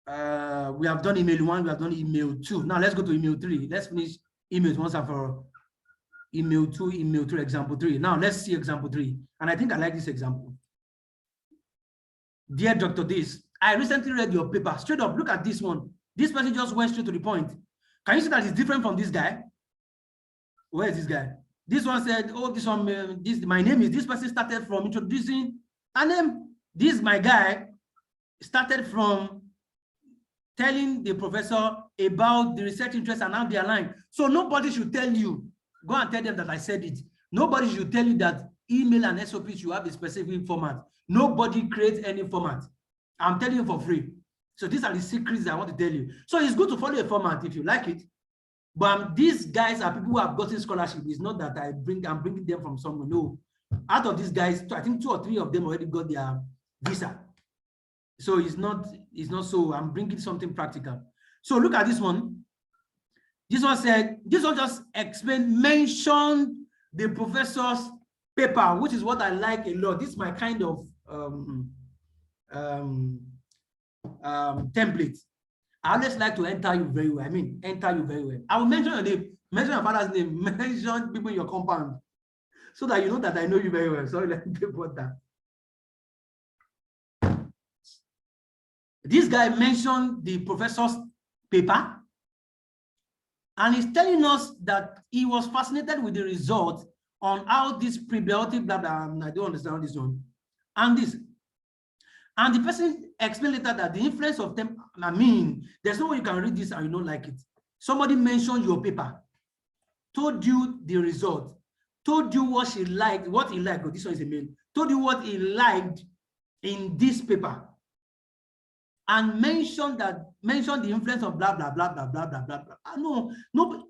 We have done email 1, we have done email 2. Now let's go to email 3. Let's finish emails once and for all. Email 2, email 3, example 3. Now let's see example 3. And I think I like this example. Dear Dr. This, I recently read your paper. Straight up, look at this one. This person just went straight to the point. Can you see that it's different from this guy? Where is this guy? This one said, oh, this one, my name is, this person started from introducing a name. This, my guy, started from telling the professor about the research interest and how they align. So nobody should tell you, go and tell them that I said it. Nobody should tell you that email and SOP should have a specific format. Nobody creates any format. I'm telling you for free. So these are the secrets I want to tell you. So it's good to follow a format if you like it. But these guys are people who have gotten scholarship. It's not that I'm bringing them from somewhere. No. Out of these guys, I think 2 or 3 of them already got their visa. So it's not so. I'm bringing something practical. So look at this one. This one said, this one just mentioned the professor's paper, which is what I like a lot. This is my kind of template. I always like to enter you very well. I mean, enter you very well. I will mention your name, mention your father's name, mention people in your compound, so that you know that I know you very well. Sorry, let me put that. This guy mentioned the professor's paper, and he's telling us that he was fascinated with the result on how this prebiotic, blah, blah, I don't understand this one, and this. And the person explained later that the influence of them, I mean, there's no way you can read this and you don't like it. Somebody mentioned your paper, told you the result, told you what she liked, what he liked, oh, this one is a mail, told you what he liked in this paper, and mentioned the influence of blah, blah, blah, blah, blah, blah, blah, blah. No,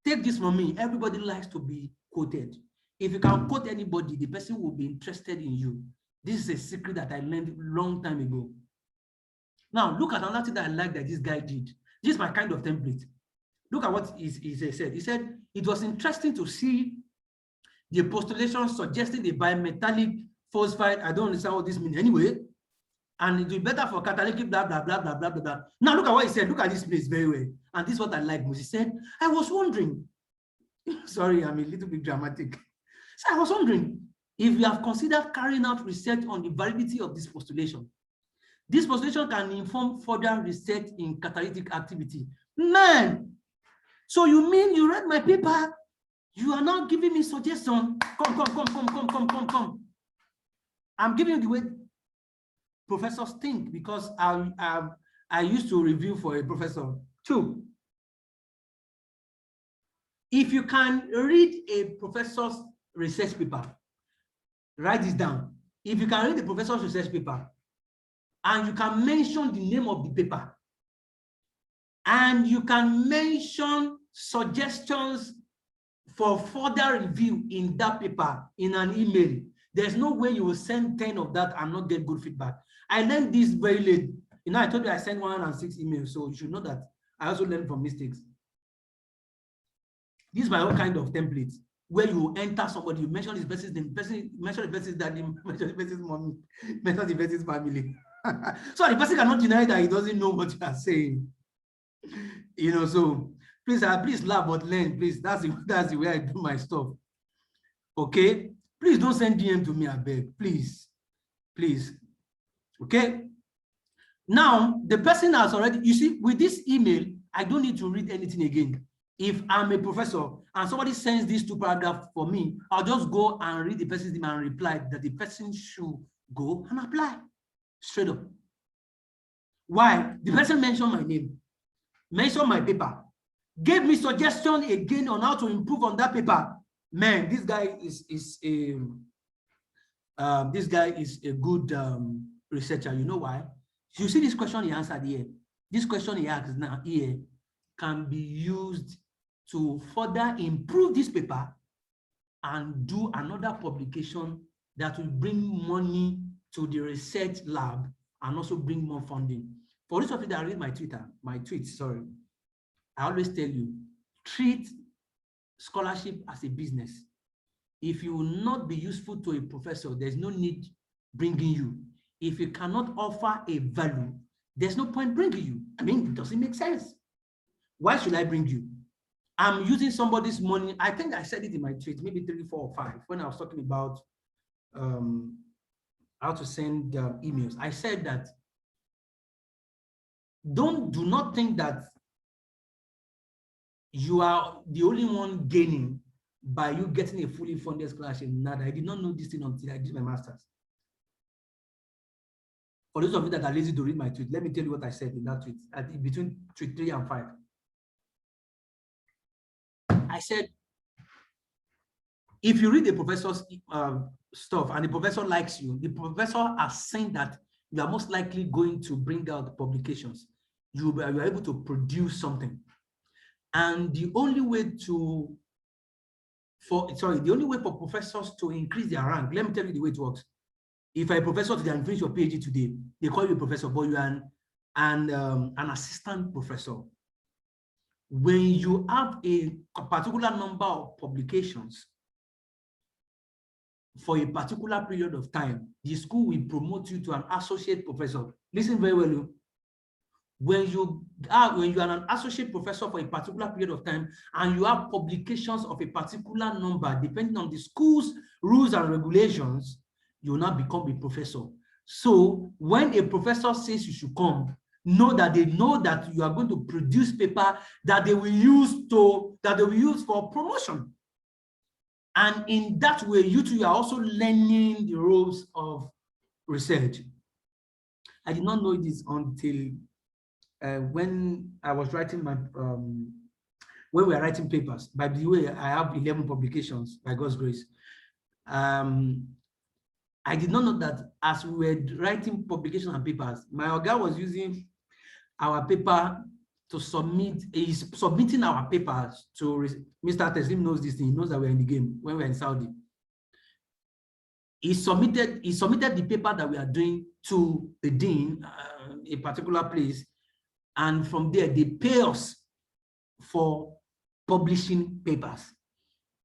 take this from me. Everybody likes to be quoted. If you can quote anybody, the person will be interested in you. This is a secret that I learned a long time ago. Now, look at another thing that I like that this guy did. This is my kind of template. Look at what he said. He said, it was interesting to see the postulation suggesting the bimetallic phosphide. I don't understand what this means anyway. And it will be better for catalytic, blah, blah, blah, blah, blah, blah, blah. Now, look at what he said. Look at this place very well. And this is what I like most. He said, I was wondering, sorry, I'm a little bit dramatic. So I was wondering, if you have considered carrying out research on the validity of this postulation can inform further research in catalytic activity. Man, so you mean you read my paper? You are now giving me suggestion. Come. I'm giving you the way professors think, because I used to review for a professor too. If you can read a professor's research paper, write this down. If you can read the professor's research paper and you can mention the name of the paper and you can mention suggestions for further review in that paper in an email, there's no way you will send 10 of that and not get good feedback. I learned this very late. You know, I told you I sent 106 emails, so you should know that I also learned from mistakes. This is my own kind of template, where you enter somebody, you mention this person's name, mention the person's daddy, mention the person's mommy, mention the person's family. So the person cannot deny that he doesn't know what you are saying. You know, so please laugh but learn, please. That's the way I do my stuff. Okay? Please don't send DM to me, I beg. Please. Okay? Now, the person has already, you see, with this email, I don't need to read anything again. If I'm a professor and somebody sends these 2 paragraphs for me, I'll just go and read the person's name and reply that the person should go and apply straight up. Why? The person mentioned my name, mentioned my paper, gave me suggestion again on how to improve on that paper. Man, this guy is a good researcher. You know why? You see this question he answered here. This question he asked now here can be used to further improve this paper and do another publication that will bring money to the research lab and also bring more funding. For those of you that read my tweets, sorry, I always tell you, treat scholarship as a business. If you will not be useful to a professor, there's no need bringing you. If you cannot offer a value, there's no point bringing you. I mean, it doesn't make sense. Why should I bring you? I'm using somebody's money. I think I said it in my tweet, maybe 3, 4, or 5, when I was talking about how to send emails. I said that do not think that you are the only one gaining by you getting a fully funded scholarship. Nada. I did not know this thing until I did my master's. For those of you that are lazy to read my tweet, let me tell you what I said in that tweet, between tweet 3 and 5. I said, if you read the professor's stuff and the professor likes you, the professor has saying that you are most likely going to bring out publications. You are able to produce something. And the only way for professors to increase their rank, let me tell you the way it works. If a professor today and finish your PhD today, they call you a professor, but you are an assistant professor. When you have a particular number of publications for a particular period of time, the school will promote you to an associate professor. Listen very well. When you are an associate professor for a particular period of time and you have publications of a particular number, depending on the school's rules and regulations, you will not become a professor. So when a professor says you should come, know that they know that you are going to produce paper that they will use for promotion. And in that way, you two are also learning the ropes of research. I did not know this until when I was writing my when we were writing papers. By the way, I have 11 publications by God's grace. I did not know that as we were writing publications and papers, my Oga was using our paper to submit. He's submitting our papers to Mr. Teslim knows this thing. He knows that we're in the game when we're in Saudi. He submitted the paper that we are doing to the dean, a particular place, and from there they pay us for publishing papers.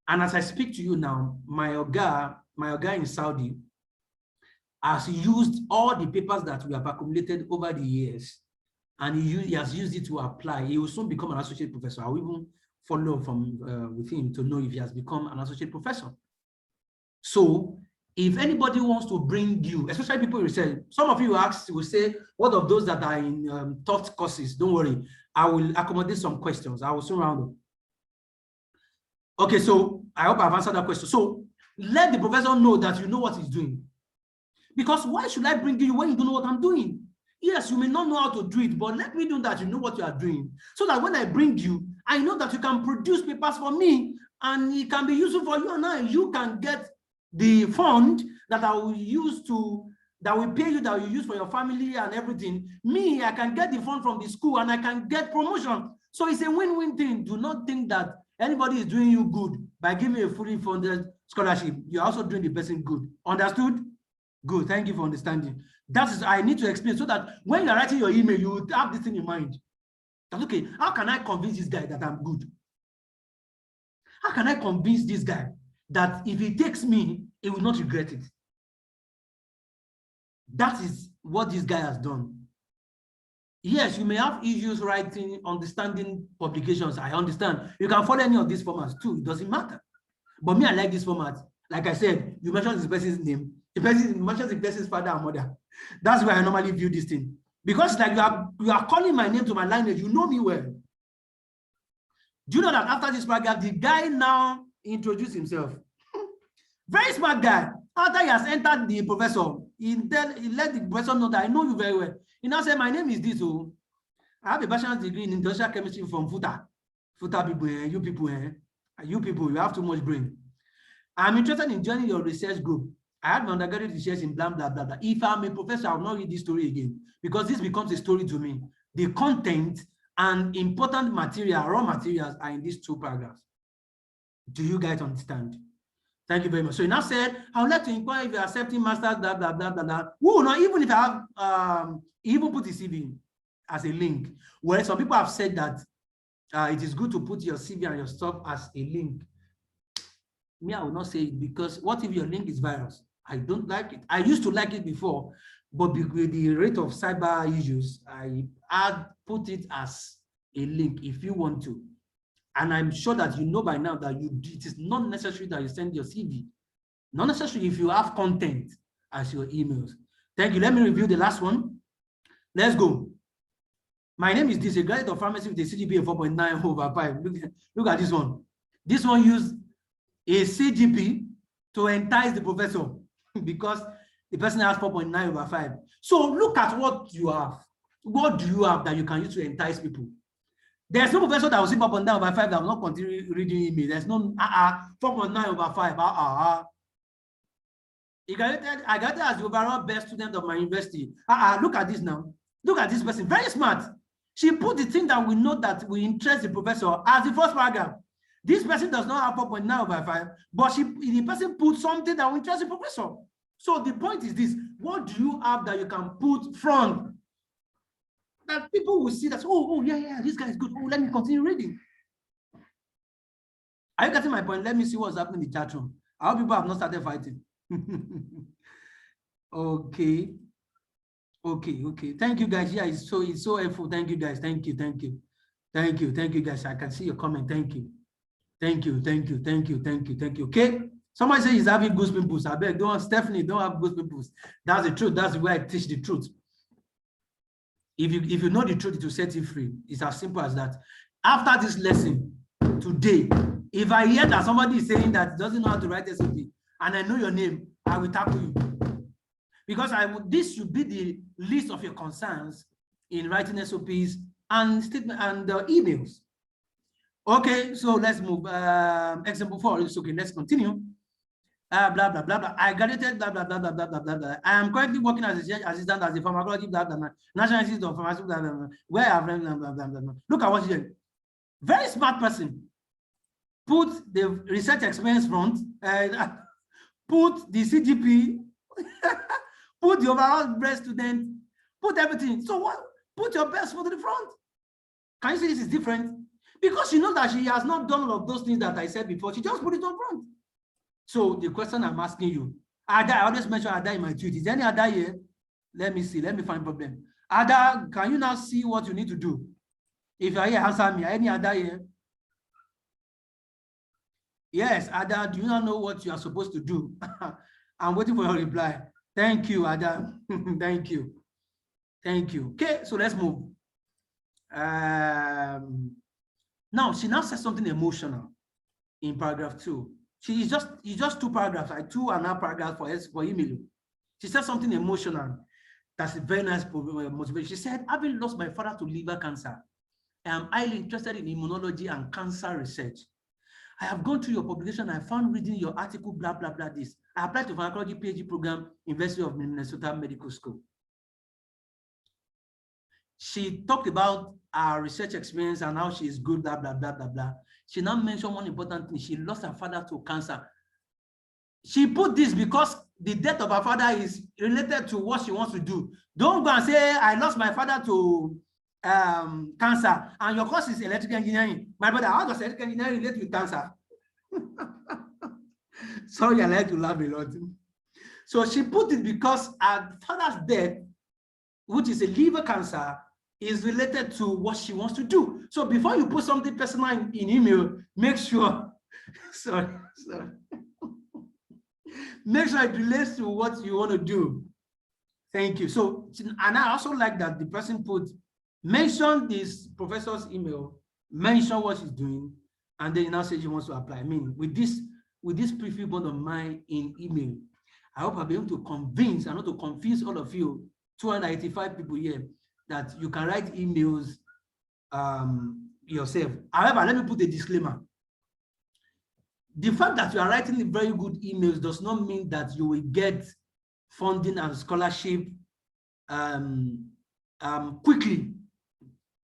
And as I speak to you now, my Oga in Saudi has used all the papers that we have accumulated over the years, and he has used it to apply. He will soon become an associate professor. I will even follow from with him to know if he has become an associate professor. So if anybody wants to bring you, especially people who say, some of you will say, what of those that are in taught courses? Don't worry, I will accommodate some questions. I will soon round up. Okay, so I hope I've answered that question. So let the professor know that you know what he's doing. Because why should I bring you when you don't know what I'm doing? Yes, you may not know how to do it, but let me know that you know what you are doing. So that when I bring you, I know that you can produce papers for me and it can be useful for you and I. You can get the fund that I will use that will pay you, that you use for your family and everything. Me, I can get the fund from the school and I can get promotion. So it's a win-win thing. Do not think that anybody is doing you good by giving a fully funded scholarship. You're also doing the person good. Understood? Good. Thank you for understanding. That is, I need to explain so that when you're writing your email, you will have this thing in mind. That's okay. How can I convince this guy that I'm good? How can I convince this guy that if he takes me, he will not regret it? That is what this guy has done. Yes, you may have issues writing, understanding publications. I understand. You can follow any of these formats too. It doesn't matter. But me, I like this format. Like I said, you mentioned this person's name. The person mentions the person's father and mother. That's why I normally view this thing. Because like you are calling my name to my lineage, you know me well. Do you know that after this paragraph, the guy now introduced himself? Very smart guy. After he has entered the professor, he let the professor know that I know you very well. He now said, my name is this. Oh, I have a bachelor's degree in industrial chemistry from Futa. Futa people, you people, you have too much brain. I'm interested in joining your research group. I had my undergraduate research in blah, blah, blah, blah. If I'm a professor, I will not read this story again because this becomes a story to me. The content and important material, raw materials are in these 2 paragraphs. Do you guys understand? Thank you very much. So he now said, I would like to inquire if you're accepting master's, blah, blah, blah, blah, blah. Ooh, no, even if I have, he even put his CV as a link. Well, some people have said that it is good to put your CV and your stuff as a link. Me, I will not say it because what if your link is virus? I don't like it. I used to like it before, but with the rate of cyber issues, I put it as a link if you want to. And I'm sure that you know by now that it is not necessary that you send your CV. Not necessary if you have content as your emails. Thank you. Let me review the last one. Let's go. My name is this, a graduate of pharmacy with a CGPA of 4.9 over 5. Look at this one. This one used a CGP to entice the professor because the person has 4.9 over 5. So look at what you have. What do you have that you can use to entice people? There's no professor that will see 4.9 over 5 that will not continue reading email. There's no 4.9 over 5. I got as the overall best student of my university. Look at this now. Look at this person. Very smart. She put the thing that we know that will interest the professor as the first paragraph. This person does not have 4.9 over 5, but the person put something that will interest the professor. So the point is this: what do you have that you can put front that people will see that, oh yeah, this guy is good. Oh, let me continue reading. Are you getting my point? Let me see what's happening in the chat room. I hope people have not started fighting. Okay. Thank you guys. Yeah, it's so helpful. Thank you guys. Thank you guys. I can see your comment. Thank you. Okay. Somebody says he's having goose pimples. I beg, Stephanie, don't have goose pimples. That's the truth. That's the way I teach the truth. If you know the truth, it will set you free. It's as simple as that. After this lesson today, if I hear that somebody is saying that doesn't know how to write SOP, and I know your name, I will tackle you. Because this should be the list of your concerns in writing SOPs and statement and emails. Okay, so let's move. Example 4 is okay. Let's continue. Blah blah blah blah. I graduated. Blah blah blah blah blah blah blah. I am currently working as a research assistant as a pharmacology. Blah blah blah. National Institute of Pharmacy. Blah blah blah. Where I've blah blah blah blah blah. Look at what she did. Very smart person. Put the research experience front. Put the CGP. Put the overall best student. Put everything. So what? Put your best foot to the front. Can you see this is different? Because she knows that she has not done all of those things that I said before. She just put it on front. So the question I'm asking you, Ada, I always mention Ada in my tweet. Is there any Ada here? Let me see. Let me find problem. Ada, can you now see what you need to do? If you are here, answer me. Any Ada here? Yes, Ada, do you not know what you are supposed to do? I'm waiting for your reply. Thank you, Ada. Thank you. Okay, so let's move. Now, she now says something emotional in paragraph 2. It's just 2 paragraphs, like 2.5 paragraphs for email. She said something emotional. That's a very nice motivation. She said, having lost my father to liver cancer, I am highly interested in immunology and cancer research. I have gone through your publication. I found reading your article, blah, blah, blah, this. I applied to pharmacology Ph.D. program, University of Minnesota Medical School. She talked about her research experience and how she is good, blah, blah, blah, blah, blah. She now mentioned one important thing. She lost her father to cancer. She put this because the death of her father is related to what she wants to do. Don't go and say, I lost my father to cancer, and your course is electrical engineering. My brother, how does electrical engineering relate with cancer? Sorry, I like to laugh a lot. So she put it because her father's death, which is a liver cancer, is related to what she wants to do. So before you put something personal in email, make sure, make sure it relates to what you want to do. Thank you. So, and I also like that the person mention this professor's email, mention what she's doing, and then now say she wants to apply. I mean, with this preview bond of mine in email, I hope I'll be able to convince and not to confuse all of you, 285 people here, that you can write emails yourself. However, let me put a disclaimer. The fact that you are writing very good emails does not mean that you will get funding and scholarship quickly.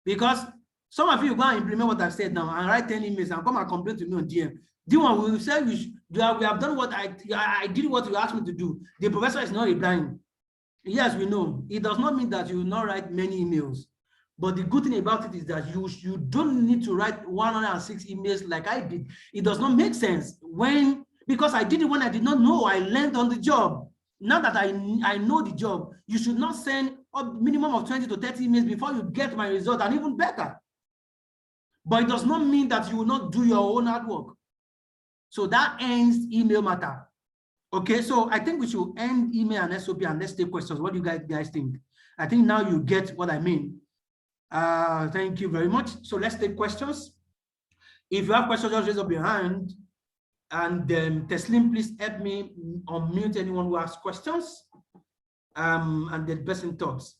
Because some of you go and implement what I've said now and write 10 emails and come and complain to me on DM. D1 will say we have done what I did what you asked me to do. The professor is not replying. Yes, we know. It does not mean that you will not write many emails. But the good thing about it is that you don't need to write 106 emails like I did. It does not make sense because I did it when I did not know. I learned on the job. now that I know the job, you should not send a minimum of 20 to 30 emails before you get my result, and even better. But it does not mean that you will not do your own hard work. So that ends email matter. Okay, so I think we should end email and SOP, and let's take questions. What do you guys think? I think now you get what I mean. Thank you very much. So let's take questions. If you have questions, just raise up your hand. And Teslim, please help me unmute anyone who has questions. And the person talks,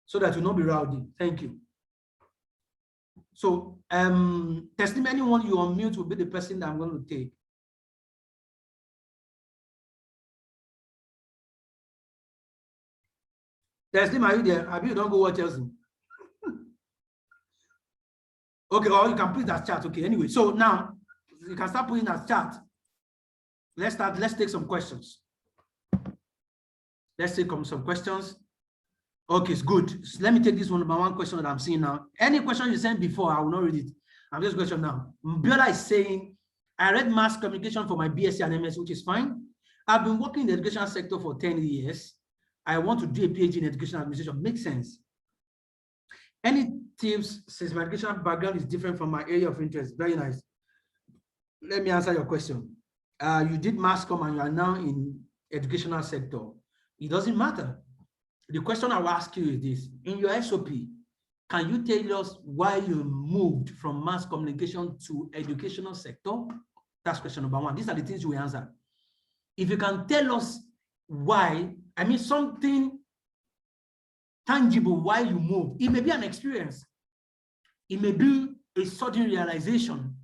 so that you will not be rowdy. Thank you. So Teslim, anyone you unmute will be the person that I'm going to take. Teslim, are you there? Have you don't go watch Chelsea? Okay, or you can put it as chat. Okay, anyway, so now you can start putting as chat. Let's start. Let's take some questions. Let's take some questions. Okay, it's good. So let me take this one question that I'm seeing now. Any question you sent before, I will not read it. I'm just question now. Biola is saying, I read mass communication for my BSc and MS, which is fine. I've been working in the education sector for 10 years. I want to do a PhD in education administration. Makes sense. Any tips, since my educational background is different from my area of interest? Very nice. Let me answer your question. You did mass comm and you are now in educational sector. It doesn't matter. The question I will ask you is this: in your SOP, can you tell us why you moved from mass communication to educational sector? That's question number one. These are the things you will answer. If you can tell us why, I mean something tangible why you moved. It may be an experience. It may be a sudden realization.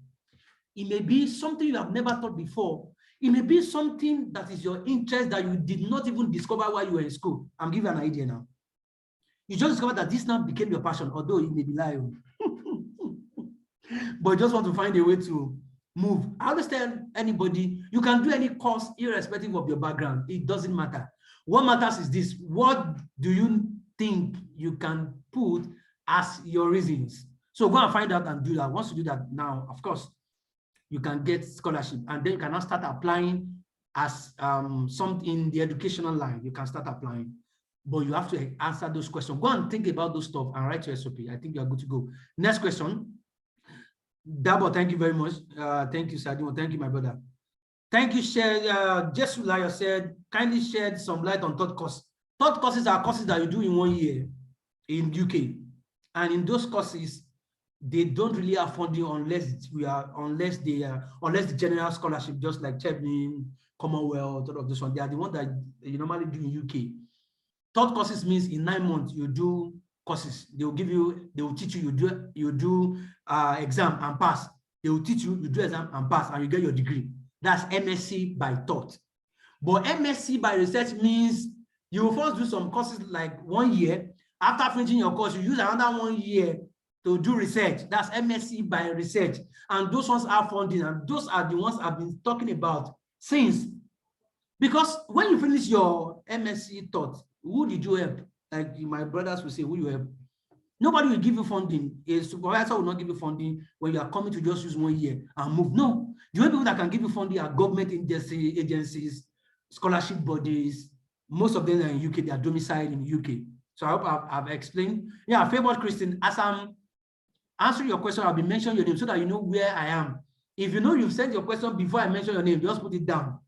It may be something you have never thought before. It may be something that is your interest that you did not even discover while you were in school. I'm giving you an idea now. You just discovered that this now became your passion, although it may be lying. But you just want to find a way to move. I understand anybody, you can do any course irrespective of your background. It doesn't matter. What matters is this: what do you think you can put as your reasons? So go and find out and do that. Once you do that, now, of course, you can get scholarship, and then you can now start applying as something in the educational line. You can start applying, but you have to answer those questions. Go and think about those stuff and write your SOP. I think you are good to go. Next question. Dabo, thank you very much. Thank you, Sadimo. Thank you, my brother. Thank you, Jesu Layo said, kindly shed some light on third course. Third courses are courses that you do in 1 year in UK, and in those courses, they don't really have funding unless the general scholarship, just like Chebnin, Commonwealth, all of this one. They are the one that you normally do in UK. Third courses means in 9 months you do courses. They will teach you, you do exam and pass. They will teach you, you do exam and pass, and you get your degree. That's MSc by thought. But MSc by research means you will first do some courses like 1 year. After finishing your course, you use another 1 year to do research. That's MSc by research. And those ones are funding, and those are the ones I've been talking about since. Because when you finish your MSc thought, who did you help? Like my brothers will say, who you help? Nobody will give you funding. A supervisor will not give you funding when you are coming to just use 1 year and move. No, the only people that can give you funding are government agencies, scholarship bodies. Most of them are in UK, they are domiciled in UK. So I hope I've explained. Yeah, favored Christine, as I'm answering your question, I'll be mentioning your name so that you know where I am. If you know you've sent your question before I mention your name, just put it down.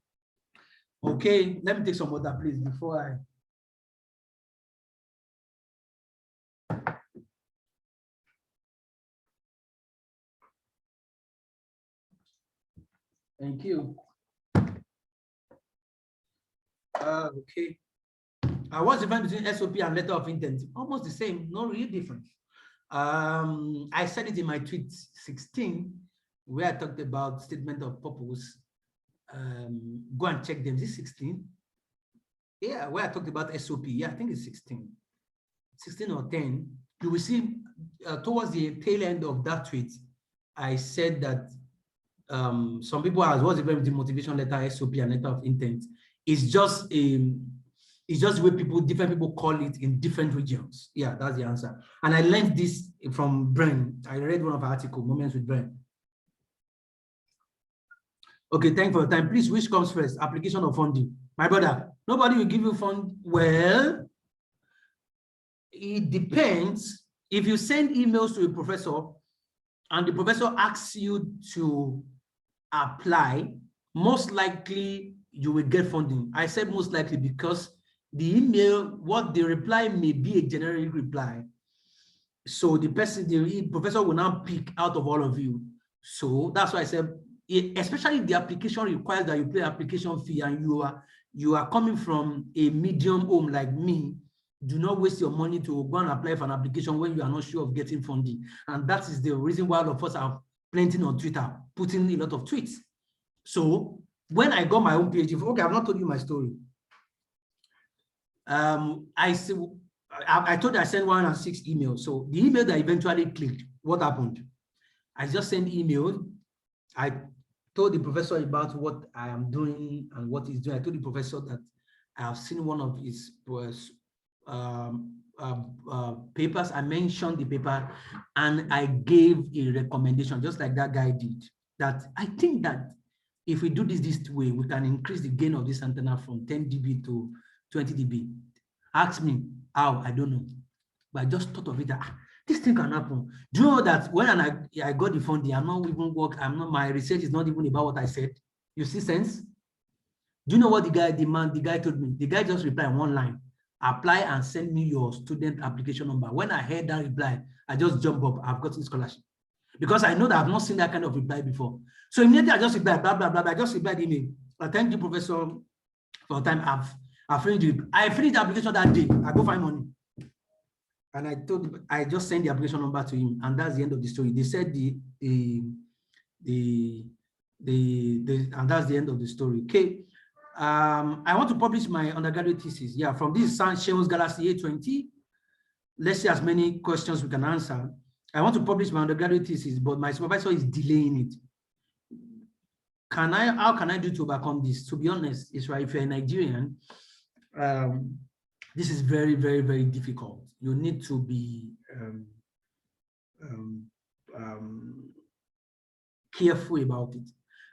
Okay, let me take some water, please, before I. Thank you. Okay. What's the difference between SOP and letter of intent? Almost the same, no real difference. I said it in my tweet 16, where I talked about statement of purpose. Go and check them. Is it 16? Yeah, where I talked about SOP. Yeah, I think it's 16. 16 or 10. You will see towards the tail end of that tweet, I said that some people ask, what's the difference between motivation letter, SOP, and letter of intent? It's just the way different people call it in different regions. Yeah, that's the answer. And I learned this from Bren. I read one of our articles, Moments with Bren. Okay, thank you for your time. Please, which comes first, application or funding? My brother, nobody will give you fund. Well, it depends. If you send emails to a professor and the professor asks you to apply, most likely you will get funding. I said most likely because the email, what the reply may be a generic reply. So the professor will now pick out of all of you. So that's why I said, especially if the application requires that you pay application fee and you are coming from a medium home like me, do not waste your money to go and apply for an application when you are not sure of getting funding. And that is the reason why all of us are plenty on Twitter, putting a lot of tweets. So when I got my own PhD, okay, I've not told you my story. I told you I sent 106 emails. So the email that eventually clicked, what happened? I just sent email. I told the professor about what I am doing and what he's doing. I told the professor that I have seen one of his papers. I mentioned the paper and I gave a recommendation, just like that guy did, that I think that if we do this way, we can increase the gain of this antenna from 10 dB to 20 dB. Ask me how, I don't know. But I just thought of it that this thing can happen. Do you know that when I got the funding, I'm not even my research is not even about what I said. You see sense? Do you know what the guy told me? The guy just replied one line: apply and send me your student application number. When I heard that reply, I just jumped up. I've gotten scholarship. Because I know that I've not seen that kind of reply before. So immediately I just replied, blah, blah, blah, blah. I just replied email. Thank you, Professor, for the time I finished the application that day. I go find money. And I just sent the application number to him, and that's the end of the story. They said and that's the end of the story. Okay. I want to publish my undergraduate thesis. Yeah, from this Seamus Galaxy A20. Let's see as many questions we can answer. I want to publish my undergraduate thesis, but my supervisor is delaying it. How can I do to overcome this? To be honest, it's right. If you're a Nigerian, this is very, very, very difficult. You need to be careful about it.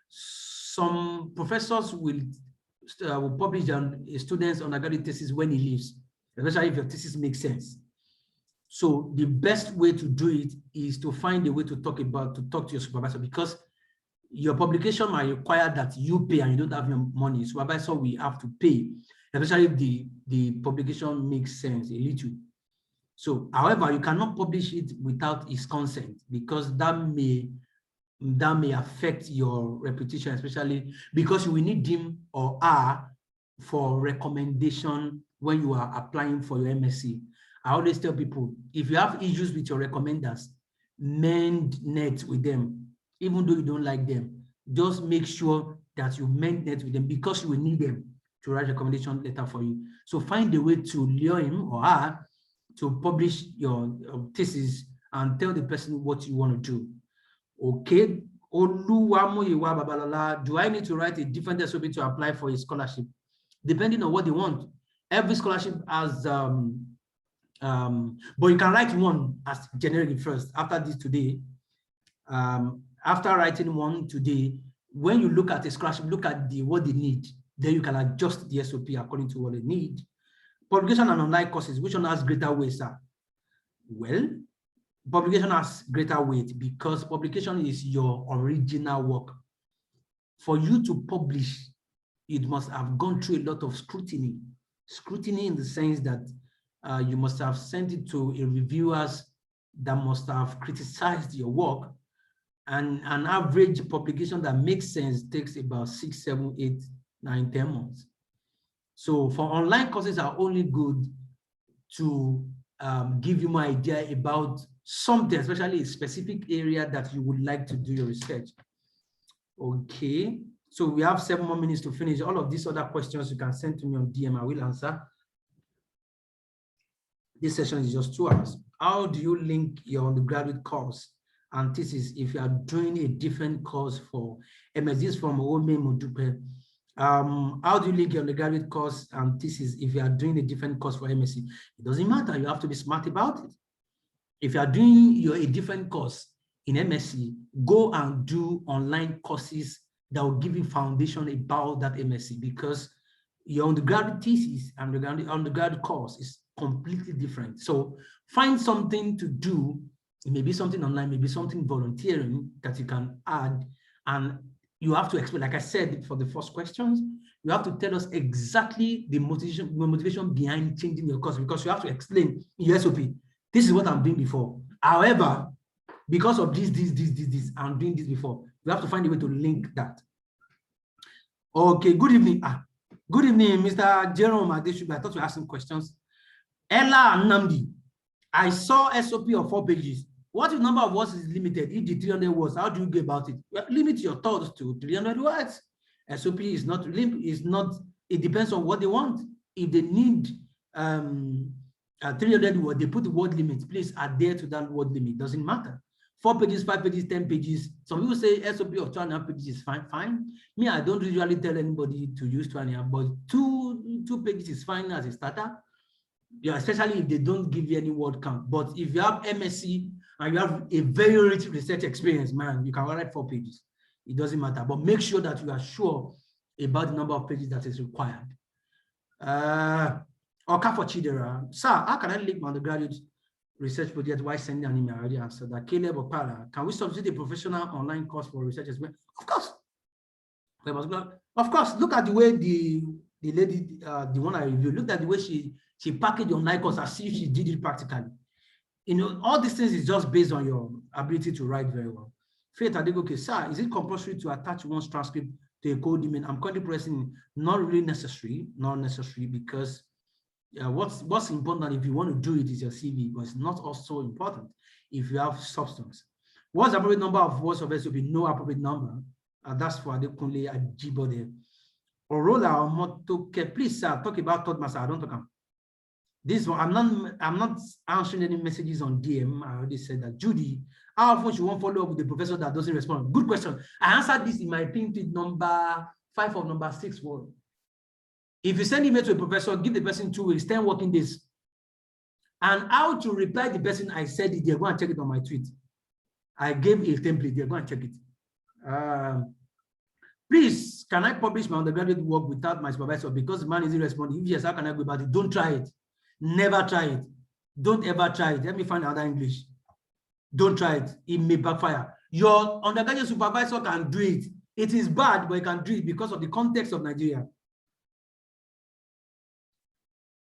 Some professors will publish their students' undergraduate thesis when he leaves, especially if your thesis makes sense. So the best way to do it is to find a way to talk to your supervisor, because your publication might require that you pay and you don't have your money. Supervisor will have to pay, especially if the publication makes sense a little. So, however, you cannot publish it without his consent, because that may affect your reputation, especially because you will need him or her for recommendation when you are applying for your MSc. I always tell people, if you have issues with your recommenders, mend net with them. Even though you don't like them, just make sure that you mend net with them, because you will need them to write a recommendation letter for you. So find a way to lure him or her to publish your thesis and tell the person what you want to do. Okay. Do I need to write a different SOP to apply for a scholarship? Depending on what they want. Every scholarship has, but you can write one as generic first. After this today, after writing one today, when you look at a scholarship, look at what they need. Then you can adjust the SOP according to what they need. Publication and online courses, which one has greater weight, sir? Well, publication has greater weight because publication is your original work. For you to publish, it must have gone through a lot of scrutiny. Scrutiny in the sense that you must have sent it to a reviewers that must have criticized your work. And an average publication that makes sense takes about 6, 7, 8, 9, 10 months. So for online courses are only good to give you more idea about something, especially a specific area that you would like to do your research. Okay, so we have 7 more minutes to finish. All of these other questions you can send to me on DM, I will answer. This session is just 2 hours. How do you link your undergraduate course and thesis if you are doing a different course for MS? From Ome Modupe. How do you link your undergraduate course and thesis if you are doing a different course for MSc? It doesn't matter. You have to be smart about it. If you are doing a different course in MSc, go and do online courses that will give you foundation about that MSc, because your undergraduate thesis and the undergraduate course is completely different. So find something to do. It may be something online, maybe something volunteering that you can add. And you have to explain, like I said, for the first questions, you have to tell us exactly the motivation behind changing your course, because you have to explain in your SOP, this is what I'm doing before. However, because of this, I'm doing this before. You have to find a way to link that. Okay, good evening. Good evening, Mr. Jerome Adeshuba. I thought you were asking questions. Ella Namdi, I saw SOP of 4 pages. What if number of words is limited? If the 300 words, how do you go about it? Limit your thoughts to 300 words. SOP is not, it depends on what they want. If they need 300 words, they put the word limit. Please adhere to that word limit. Doesn't matter. 4 pages, 5 pages, 10 pages. Some people say SOP of 2.5 pages is fine. Me, I don't usually tell anybody to use 2.5, but two pages is fine as a starter. Yeah, especially if they don't give you any word count. But if you have MSc and you have a very rich research experience, man, you can write 4 pages. It doesn't matter. But make sure that you are sure about the number of pages that is required. Oka for Chidera. Sir, how can I link my undergraduate research project? Why sending an email? I already answered that. Caleb Opala, can we substitute a professional online course for research as well? Of course. Of course. Look at the way the lady, the one I reviewed, look at the way she packaged the online course as if she did it practically. You know, all these things is just based on your ability to write very well. Faith Adegoke, sir, is it compulsory to attach one's transcript to a code email? I'm currently pressing not really necessary, because what's important if you want to do it is your CV, but it's not also important if you have substance. What's the appropriate number of words of SOP? No appropriate number. That's for Adekunle Ajibode. Orola or Motoke, please, sir, talk about thought master. I don't talk about this one. I'm not answering any messages on DM. I already said that. Judy, how often should one follow up with the professor that doesn't respond? Good question. I answered this in my pin tweet number 5 of number 6 word. If you send email to a professor, give the person 2 weeks, 10 working days. And how to reply the person, I said it, they're going to check it on my tweet. I gave a template, they're going to check it. Please, can I publish my undergraduate work without my supervisor because the man isn't responding? If yes, how can I go about it? Don't try it. Never try it. Don't ever try it. Let me find another English. Don't try it. It may backfire. Your undergraduate supervisor can do it. It is bad, but he can do it because of the context of Nigeria.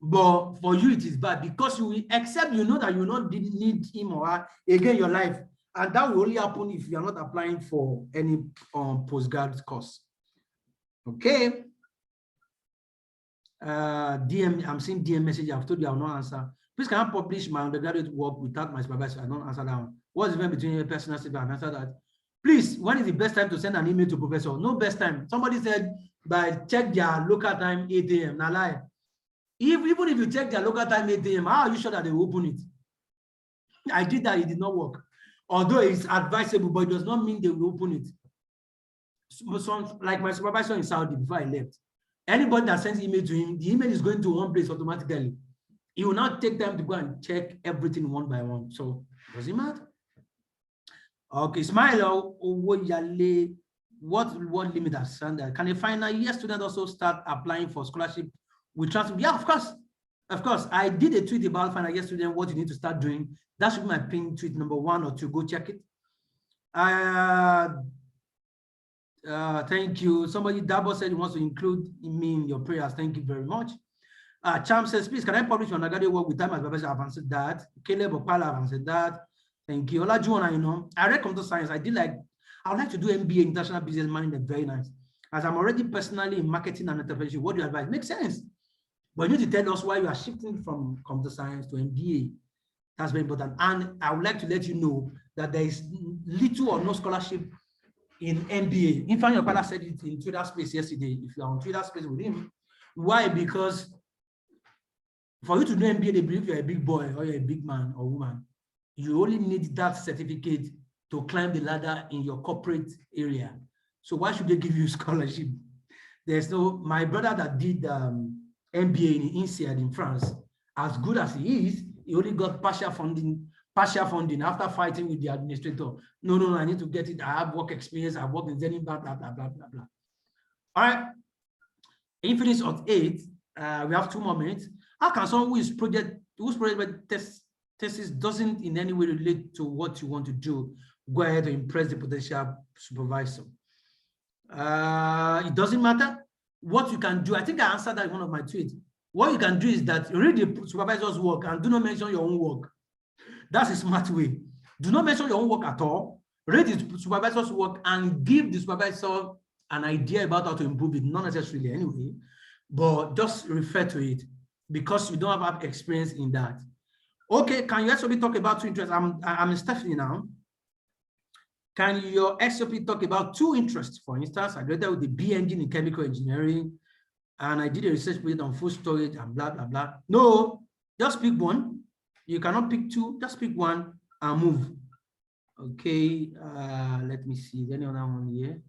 But for you, it is bad because you will, except you know that you not need him or her again in your life. And that will only happen if you are not applying for any postgrad course. Okay. DM, I'm seeing DM message. I've told you I will not answer. Please, can I publish my undergraduate work without my supervisor? I don't answer that one. What's the difference between a personal statement and answer that? Please, when is the best time to send an email to professor? No best time. Somebody said, but check their local time 8 a.m. Now lie. Even if you check their local time 8 a.m., how are you sure that they will open it? I did that, it did not work. Although it's advisable, but it does not mean they will open it. So, like my supervisor in Saudi before I left, anybody that sends email to him, the email is going to one place automatically. He will not take time to go and check everything one by one. So does it matter? Okay, Smile, what limit has standard? Can a final year student also start applying for scholarship with transfer? Yeah, of course. Of course. I did a tweet about final year student, what you need to start doing. That should be my pin tweet number 1 or 2. Go check it. Thank you. Somebody, Dabo said he wants to include me in your prayers. Thank you very much. Cham says, please, can I publish my undergraduate work with time as professor? I've answered that. Caleb Opala, I've answered that. Thank you. Olajuwon, you know, I read computer science. I would like to do MBA, International Business Management. Very nice. As I'm already personally in marketing and entrepreneurship, what do you advise? Makes sense. But you need to tell us why you are shifting from computer science to MBA. That's very important. And I would like to let you know that there is little or no scholarship in MBA. In fact, your father said it in Twitter space yesterday. If you are on Twitter space with him, why? Because for you to do MBA, they believe you're a big boy or you're a big man or woman. You only need that certificate to climb the ladder in your corporate area. So why should they give you scholarship? There's no, my brother that did MBA in INSEAD in France, as good as he is, he only got partial funding after fighting with the administrator. No, I need to get it. I have work experience. I've worked in Zenith, blah, blah, blah, blah, blah, blah. All right. Infinite of 8. We have 2 more minutes. How can someone whose project thesis doesn't in any way relate to what you want to do go ahead and impress the potential supervisor? It doesn't matter what you can do. I think I answered that in one of my tweets. What you can do is that you read the supervisor's work and do not mention your own work. That's a smart way. Do not mention your own work at all. Read the supervisor's work and give the supervisor an idea about how to improve it, not necessarily anyway, but just refer to it because you don't have experience in that. Okay, can you SOP talk about 2 interests? I'm Stephanie now. Can your SOP talk about 2 interests? For instance, I graduated with the B engine in chemical engineering, and I did a research project on food storage and blah, blah, blah. No, just pick one. You cannot pick 2, just pick one and move. Okay, let me see. Is there any other one here?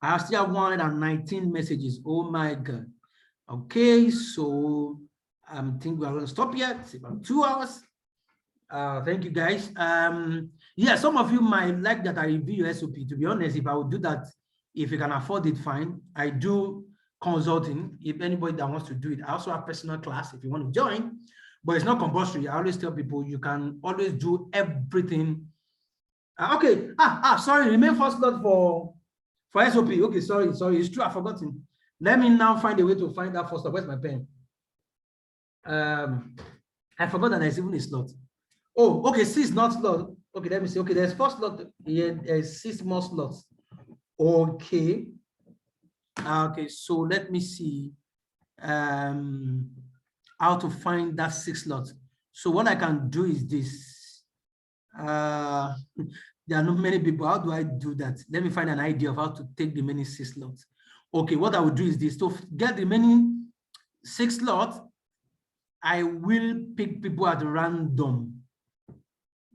I still have 119 messages. Oh my God. Okay, so I think we're going to stop here. It's about 2 hours. Thank you, guys. Yeah, some of you might like that I review your SOP. To be honest, if I would do that, if you can afford it, fine. I do consulting. If anybody that wants to do it, I also have personal class if you want to join, but it's not compulsory. I always tell people you can always do everything. Okay. Sorry, remain first slot for SOP. Okay, sorry, it's true. I've forgotten. Let me now find a way to find that first slot. Where's my pen? I forgot that there's even a slot. Oh, okay, 6 not slot. Okay, let me see. Okay, there's 4 slot. Yeah, there's 6 more slots. Okay. Okay, so let me see how to find that 6 slots. So what I can do is this. There are not many people. How do I do that? Let me find an idea of how to take the remaining 6 slots. Okay, what I will do is this. To get the remaining 6 slots, I will pick people at random.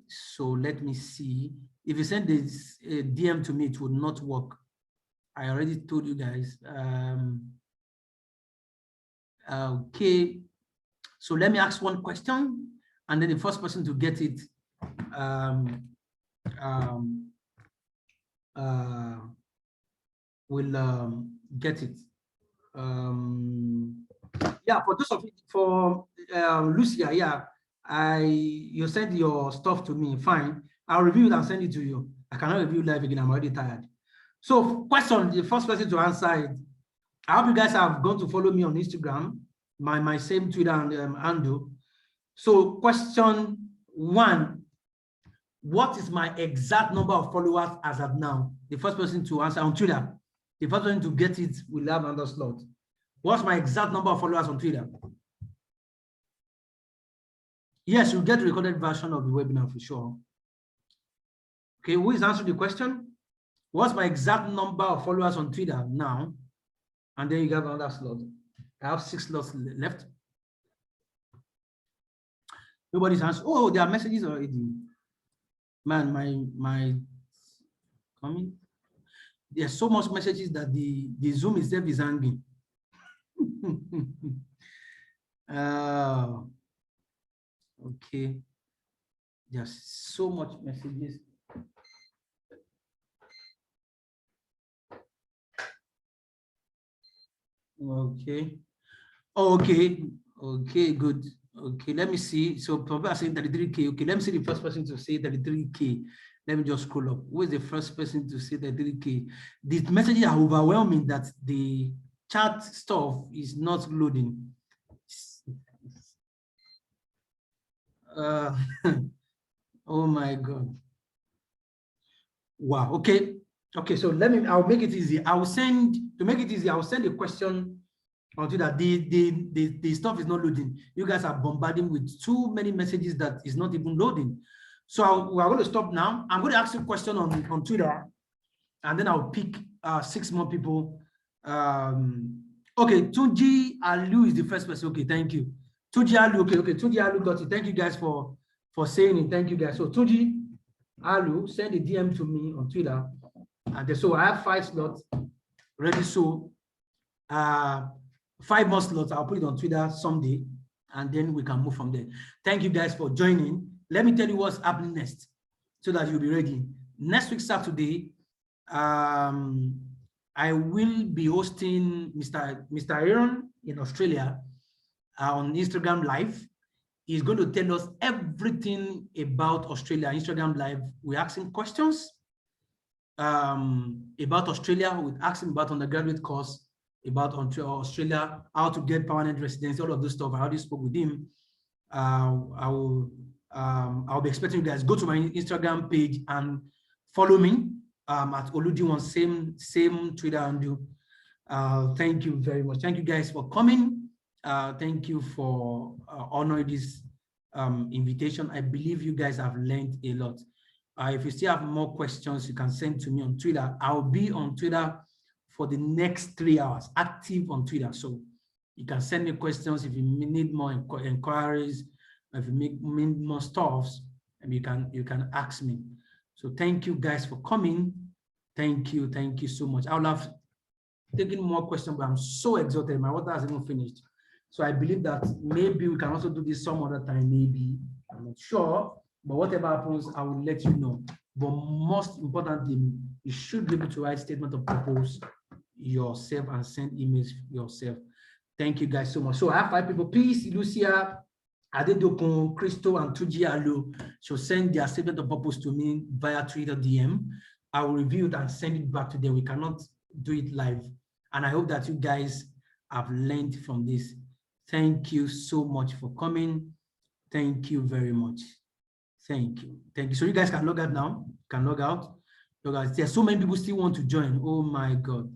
So let me see. If you send this DM to me, it would not work. I already told you guys. Okay. So let me ask one question, and then the first person to get it will get it. Yeah, for those of you, for Lucia, yeah, you send your stuff to me, fine. I'll review it and send it to you. I cannot review live again, I'm already tired. So question, the first person to answer it. I hope you guys have gone to follow me on Instagram, my same Twitter and handle. So question 1, what is my exact number of followers as of now? The first person to answer on Twitter. The first person to get it will have another slot. What's my exact number of followers on Twitter? Yes, you'll get the recorded version of the webinar for sure. Okay, who is answering the question? What's my exact number of followers on Twitter now? And then you get another slot. I have 6 slots left. Nobody's answering. Oh, there are messages already. Man, my comment. There's so much messages that the Zoom itself is hanging. Okay. There's so much messages. Okay. Okay, good. Okay, let me see. So probably I'm saying 33K. Okay, let me see the first person to say 33K. Let me just scroll up. Who is the first person to say 33K? The messages are overwhelming that the chat stuff is not loading. Oh my God. Wow. Okay. Okay. So I'll make it easy. I'll send a question onto that. The stuff is not loading. You guys are bombarding with too many messages that is not even loading. So we're going to stop now. I'm going to ask you a question on Twitter, and then I'll pick 6 more people. Okay, Tunji Alu is the first person. Okay, thank you. Tunji Alu, okay, Tunji Alu got it. Thank you guys for saying it. Thank you guys. So Tunji Alu, send a DM to me on Twitter. And so I have 5 slots ready. So 5 more slots. I'll put it on Twitter someday, and then we can move from there. Thank you guys for joining. Let me tell you what's happening next so that you'll be ready. Next week, Saturday, I will be hosting Mr. Aaron in Australia on Instagram Live. He's going to tell us everything about Australia. Instagram Live, we're asking questions about Australia. We're asking about undergraduate course, about Australia, how to get permanent residency, all of this stuff. I already spoke with him. I'll be expecting you guys go to my Instagram page and follow me at Oludiwon, same Twitter handle. Thank you very much. Thank you guys for coming. Thank you for honoring this invitation. I believe you guys have learned a lot. If you still have more questions, you can send to me on Twitter. I'll be on Twitter for the next 3 hours, active on Twitter. So you can send me questions if you need more inquiries, if you need more stuffs, and you can ask me. So thank you guys for coming. Thank you so much. I would have taken more questions, but I'm so exhausted. My water hasn't even finished. So I believe that maybe we can also do this some other time, maybe. I'm not sure, but whatever happens, I will let you know. But most importantly, you should be able to write statement of purpose yourself and send emails yourself. Thank you guys so much. So I have 5 people. Peace, Lucia, Adedokun, Christo, and Tuji Alu. So send their statement of purpose to me via Twitter DM. I will review it and send it back to them. We cannot do it live. And I hope that you guys have learned from this. Thank you so much for coming. Thank you very much. Thank you. So you guys can log out now. Can log out. There's so many people still want to join. Oh my God.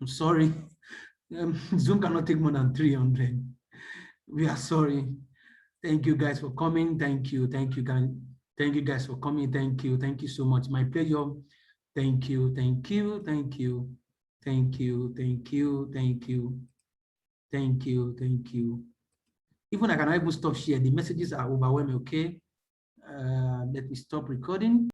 I'm sorry. Zoom cannot take more than 300. We are sorry. Thank you guys for coming. Thank you guys for coming. Thank you so much. My pleasure. Thank you. Even I cannot even stop share. The messages are overwhelming. Okay. Let me stop recording.